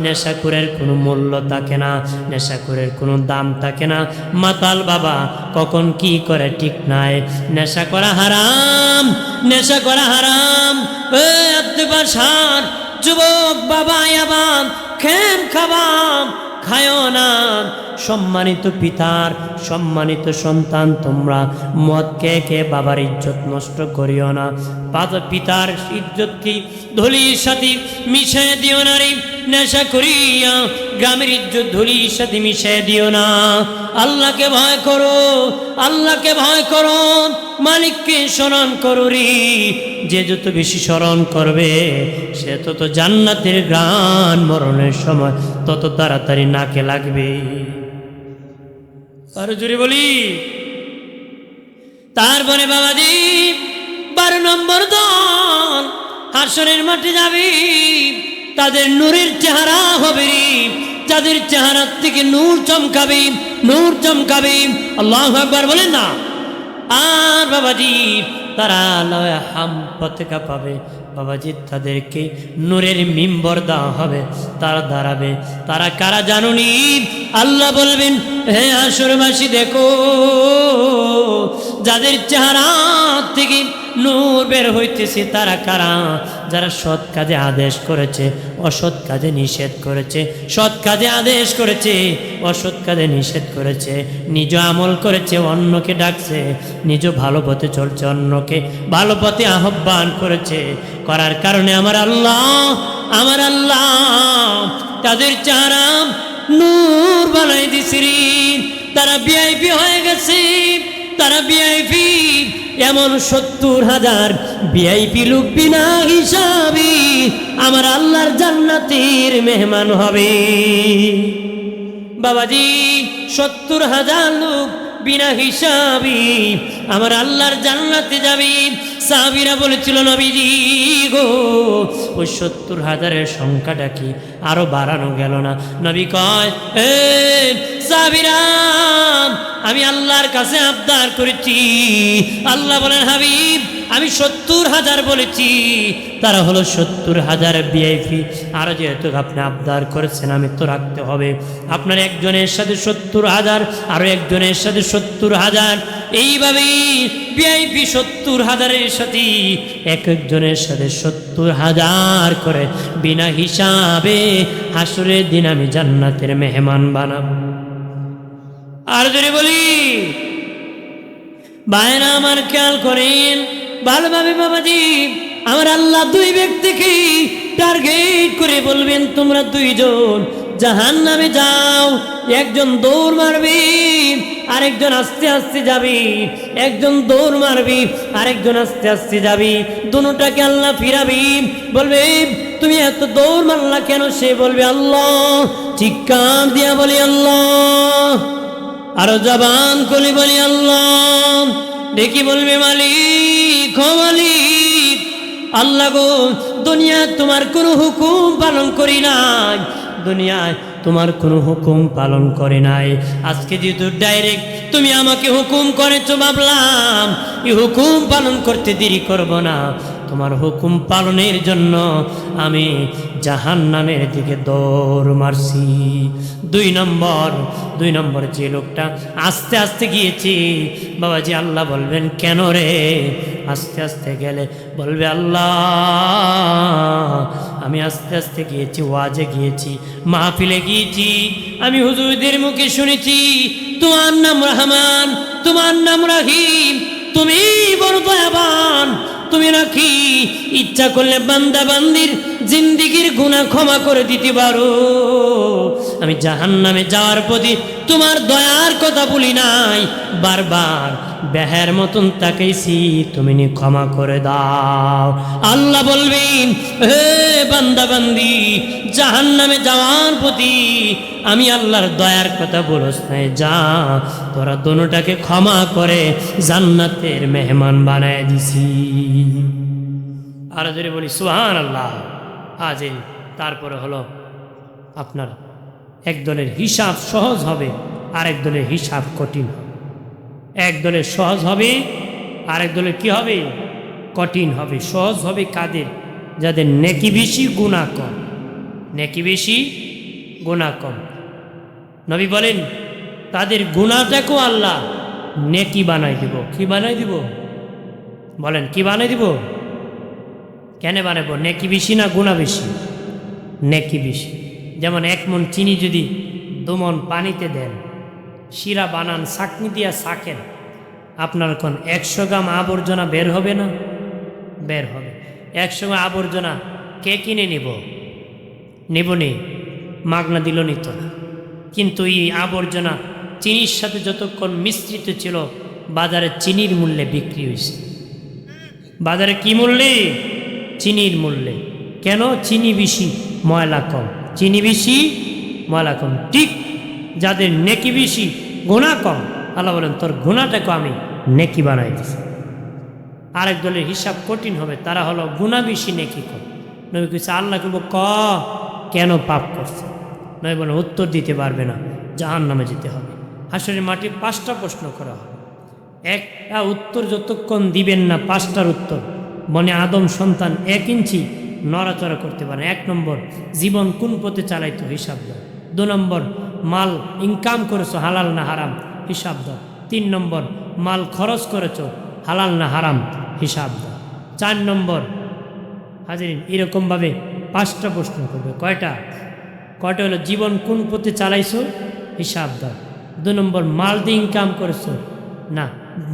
নেশাখোরের কোনো মূল্য থাকে না, নেশাখোরের কোনো দাম থাকে না। মাতাল বাবা কখন কি করে ঠিক নাই। নেশা করা হারাম, নেশা করা হারাম। সার যুবক বাবা আবাম খেম খাবাম খায়ও না। সম্মানিত পিতার সম্মানিত সন্তান, তোমরা মদ খেয়ে বাবার ইজ্জত নষ্ট করিও না। পিতার ইজ্জতকে ধুলির সাথে মিশে দিও না রে। নেশা করিয়া গ্রামের ইজ্জত ধুলির সাথে মিশে দিও না। আল্লাহকে ভয় করো, আল্লাহকে ভয় করো, মালিককে স্মরণ করো রে। যে যত বেশি স্মরণ করবে সে তত জান্নাতের গান মরণের সময় তত তাড়াতাড়ি নাকে লাগবে। আরো জোরে বলি। তারপরে বাবাজি 12 নম্বর দল হাসরের মাঠে যাবে। তাদের নূরের চেহারা হবে রে, যাদের চেহারার থেকে নূর চমকাবে, নূর চমকাবে। আল্লাহু আকবার বলেন না। আর বাবাজি তারা লয়া হাম পতাকা পাবে বাবাজি, তাদেরকে নূরের মিম্বর দেওয়া হবে, তারা দাঁড়াবে। তারা কারা জানুনি? আল্লাহ বলবেন হে হাসরবাসী দেখো, যাদের চেহারা থেকে নূর বের হইতেছে তারা কারা? যারা সৎ কাজে আদেশ করেছে, অসৎ কাজে নিষেধ করেছে, সৎ কাজে আদেশ করেছে, অসৎ কাজে নিষেধ করেছে, নিজ আমল করেছে, অন্যকে ডাকছে, নিজ ভালো পথে চলছে, অন্যকে ভালো পথে আহ্বান করেছে। করার কারণে আমার আল্লাহ তাদের চেহারা নূর বানাই দিছে রে। তারা ভিআইপি হয়ে গেছে, তারা ভিআইপি। এমন 70,000 ভিআইপি লোক বিনা হিসাবে আমার আল্লাহর জান্নাতের মেহমান হবে। বাবাজি 70,000 লোক বিনা হিসাবে আমার আল্লাহর জান্নাতে যাবে। সাহাবীরা বলেছিল নবীজি গো, ওই 70,000-এর সংখ্যাটা কি আরো বাড়ানো গেল না? নবী কয় এ সাহাবীরা, আমি আল্লাহর কাছে আবদার করেছি। আল্লাহ বলেন হাবিব আমি 70,000 বলেছি, তারা হলো 70,000 ভিআইপি। আর যেহেতু আপনি আবদার করেছেন আমি তো রাখতে হবে। আপনার একজনের সাথে 70,000, আরো একজনের সাথে 70,000, এইভাবেই ভিআইপি 70,000-এর সাথে এক একজনের সাথে 70,000 করে বিনা হিসাবে হাসরের দিন আমি জান্নাতের মেহমান বানাবো। আর যদি বলি ভাইরা আমার খেয়াল করেন ভালোভাবে বাবাজি, আমার আল্লাহ দুই ব্যক্তিকে টার্গেট করে বলবেন তোমরা দুইজন জাহান্নামে যাও। একজন দৌড় মারবি, আরেকজন আস্তে আস্তে যাবি। একজন দৌড় মারবি, আরেকজন আস্তে আস্তে যাবি। দুটাকে আল্লাহ ফিরাবি, বলবে তুমি এত দৌড় মারলা কেন? সে বলবে আল্লাহ। চিৎকার দিয়া বলি আল্লাহ, আরো জবান খুলে বলি আল্লাহ। দেখি বলবে মালিক, ও মালিক, আল্লাহ গো, দুনিয়ায় তোমার কোনো হুকুম পালন করি নাই, দুনিয়ায় তোমার কোনো হুকুম পালন করে নাই। আজকে যেহেতু ডাইরেক্ট তুমি আমাকে হুকুম করেছো, ভাবলাম এই হুকুম পালন করতে দেরি করব না। তোমার হুকুম পালনের জন্য আমি জাহান্নামের দিকে দৌড় মারছি। দুই নম্বর যে লোকটা আস্তে আস্তে গিয়েছি, বাবাজি আল্লাহ বলবেন কেন রে আস্তে আস্তে গেলে? বলবে আল্লাহ আমি আস্তে আস্তে গিয়েছি, ওয়াজে গিয়েছি, মাহফিলে গিয়েছি, আমি হুজুরদের মুখে শুনেছি তোমার নাম রহমান, তোমার নাম রহিম, তুমি বড় দয়াবান, তুমি নাকি ইচ্ছা করলে বান্দা বান্দির জিন্দিগির গুনাহ ক্ষমা করে দিতে পারো। আমি জাহান্নামে যাওয়ার প্রতি তোমার দয়ার কথা বলি নাই, বারবার বেহের মতন তাকাইছি, তুমি নি ক্ষমা করে দাও। আল্লাহ বলবেন হে বান্দা বান্দি, জাহান্নামে যাওয়ার প্রতি আমি আল্লাহর দয়ার কথা বলছ নাই, যা তোরা দুটাকে ক্ষমা করে জান্নাতের মেহমান বানায় দিছি। আর যদি বলি সুবহানাল্লাহ। আজ তারপরে হলো আপনার এক দলের হিসাব সহজ হবে, আরেক দলের হিসাব কঠিন হবে। এক দলের সহজ হবে, আরেক দলের কি হবে? কঠিন হবে। সহজ হবে কাদের? যাদের নেকি বেশি গুনাহ কম। নেকি বেশি গুনাহ কম। নবী বলেন তাদের গুনাহটাকেও আল্লাহ নেকি বানাই দিব। কি বানাই দিব? বলেন কি বানাই দিব? কেন বানাবো? নেকি বেশি না গুনাহ বেশি? নেকি বেশি। যেমন 1 মণ চিনি যদি 2 মণ পানিতে দেন, শিরা বানান, ছাঁকনি দিয়া ছাঁকেন, আপনার কোন 100 গ্রাম আবর্জনা বের হবে না? বের হবে। 100 গ্রাম আবর্জনা কে কিনে নিব নি? মাগনা দিল নিত না। কিন্তু এই আবর্জনা চিনির সাথে যতক্ষণ মিশ্রিত ছিল, বাজারে চিনির মূল্যে বিক্রি হয়েছে। বাজারে কি মূল্যে? চিনির মূল্যে। কেন? চিনি বেশি ময়লা কম। চিনি বেশি ময়লা কম। ঠিক যাদের নেকি বেশি গুনাহ কম, আল্লাহ বলেন তোর গুনাহটাকে আমি নেকি বানাই দিছি। আরেক দলের হিসাব কঠিন হবে, তারা হলো গুনাহ বেশি নেকি কম। নবী কইছে আল্লাহকে কেন পাপ করছে? নবী বলেন উত্তর দিতে পারবে না, জাহান্নামে যেতে হবে। হাসরের মাঠে 5টা প্রশ্ন করা হবে। একটা উত্তর যতক্ষণ দিবেন না, 5টার উত্তর মনে আদম সন্তান 1 ইঞ্চি নড়াচড়া করতে পারে। 1 নম্বর, জীবন কোন পথে চালাইতো? হিসাব দাও। 2 নম্বর, মাল ইনকাম করেছো হালাল না হারাম? হিসাব দাও। 3 নম্বর, মাল খরচ করেছো হালাল না হারাম? হিসাব দাও। 4 নম্বর, হাজিরিন এরকমভাবে 5টা প্রশ্ন করবে। কয়টা হলো জীবন কোন পথে চালাইছো? হিসাব দাও। 2 নম্বর, মাল দিয়ে ইনকাম করেছো না।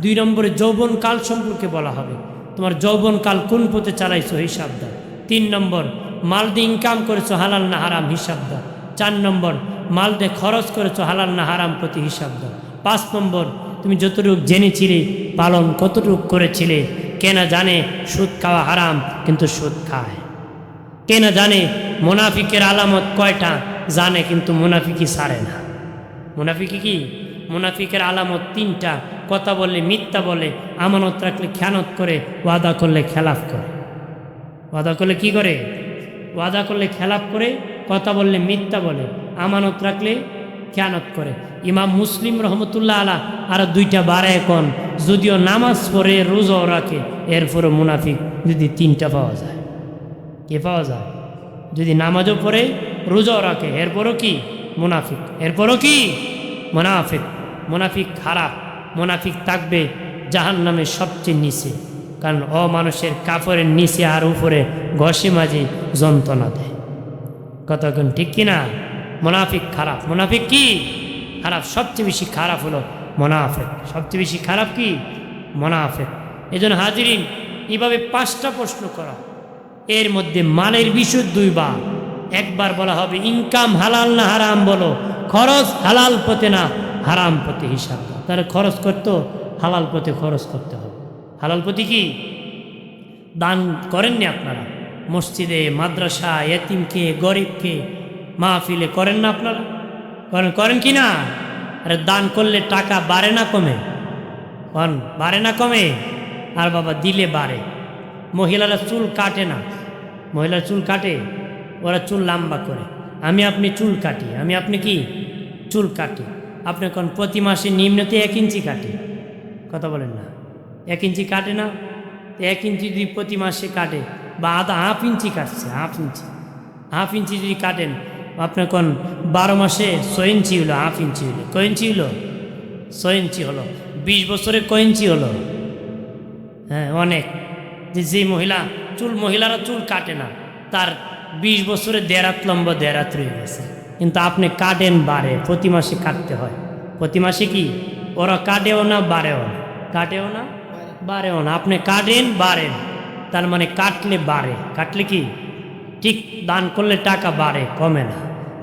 2 নম্বরে যৌবনকাল সম্পর্কে বলা হবে, তোমার যৌবনকাল কোন পথে চালাইছো? হিসাব দাও। 3 নম্বর, মাল দিয়ে ইনকাম করেছো হালাল না হারাম? হিসাব দাও। 4 নম্বর, মাল দিয়ে খরচ করেছো হালাল না হারাম? প্রতি হিসাব দাও। 5 নম্বর, তুমি যতটুকু জেনেছিলে পালন কতটুকু করেছিলে? কেনা জানে সুদ খাওয়া হারাম, কিন্তু সুদ খায়। কেনা জানে মুনাফিকের আলামত কয়টা? জানে, কিন্তু মুনাফিকি ছাড়ে না। মুনাফিকি কি? মুনাফিকের আলামত 3টা। কথা বললে মিথ্যা বলে, আমানত রাখলে খেয়ানত করে, ওয়াদা করলে খেলাফ করে। ওয়াদা করলে কি করে? ওয়াদা করলে খেলাফ করে, কথা বললে মিথ্যা বলে, আমানত রাখলে খেয়ানত করে। ইমাম মুসলিম রহমতুল্লাহ আলাহ আর 2টা বাড়ায় কোন, যদিও নামাজ পড়ে রোজাও রাখে, এরপরও মুনাফিক যদি 3টা পাওয়া যায়। কে পাওয়া যায়? যদি নামাজও পড়ে রোজাও রাখে, এরপরও কি? মুনাফিক। এরপরও কি? মুনাফিক। মুনাফিক খারাপ। মুনাফিক থাকবে জাহান্নামের সবচেয়ে নিচে, কারণ মানুষের কাপড়ের নিচে আর উপরে ঘষে মাঝে যন্ত্রণা দেয়। কতক্ষণ ঠিক কিনা? মুনাফিক খারাপ। মুনাফিক কি খারাপ? সবচেয়ে বেশি খারাপ হলো মুনাফিক। সবচেয়ে বেশি খারাপ কি? মুনাফিক। এজন্য হাজিরিন, এইভাবে 5টা প্রশ্ন করা, এর মধ্যে মালের বিষয় 2বার। একবার বলা হবে ইনকাম হালাল না হারাম, বলো। খরচ হালাল পথে না হারাম পথে হিসাব দাও। তাহলে খরচ করতো হালাল পথে খরচ করতে হবে। হালাল পথে কি? দান করেননি আপনারা? মসজিদে, মাদ্রাসা, এতিমকে, গরিবকে, মাহফিলে করেন না আপনারা? করেন কি না? আরে দান করলে টাকা বাড়ে না কমে? বাড়ে না কমে? আর বাবা দিলে বাড়ে। মহিলারা চুল কাটে না, মহিলারা চুল কাটে, ওরা চুল লম্বা করে। আমি আপনি চুল কাটি, আমি আপনি কি চুল কাটি। আপনি কোন প্রতি মাসে নিম্নতে 1 ইঞ্চি কাটে? কথা বলেন না, 1 ইঞ্চি কাটে না? 1 ইঞ্চি যদি প্রতি মাসে কাটে, বা আধা হাফ ইঞ্চি কাটছে, হাফ ইঞ্চি যদি কাটেন, আপনার কোন 12 মাসে 6 ইঞ্চি হলো, হাফ ইঞ্চি হলো, কয় ইঞ্চি হলো? 6 ইঞ্চি হলো। 20 বছরে কয় ইঞ্চি হলো? হ্যাঁ, অনেক। যে মহিলারা চুল কাটে না, তার 20 বছরে 1.5 হাত লম্বা, 1.5 হাত রয়ে গেছে। কিন্তু আপনি কাটেন বাড়ে, প্রতি মাসে কাটতে হয়। প্রতি মাসে কি ওরা কাটেও না বাড়েও না, কাটেও না বাড়েও না, আপনি কাটেন বাড়েন। তার মানে কাটলে বাড়ে, কাটলে কি ঠিক? দান করলে টাকা বাড়ে, কমে না।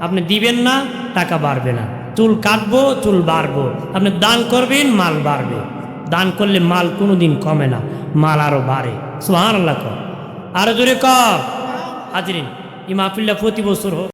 আপনি দিবেন না, টাকা বাড়বে না। চুল কাটবো, চুল বাড়বো। আপনি দান করবেন, মাল বাড়বে। দান করলে মাল কোনোদিন কমে না, মাল আরো বাড়ে। সুবহানাল্লাহ। আরো জোরে কর। হাজিরিন, এই মাহফিলটা প্রতি বছর হোক।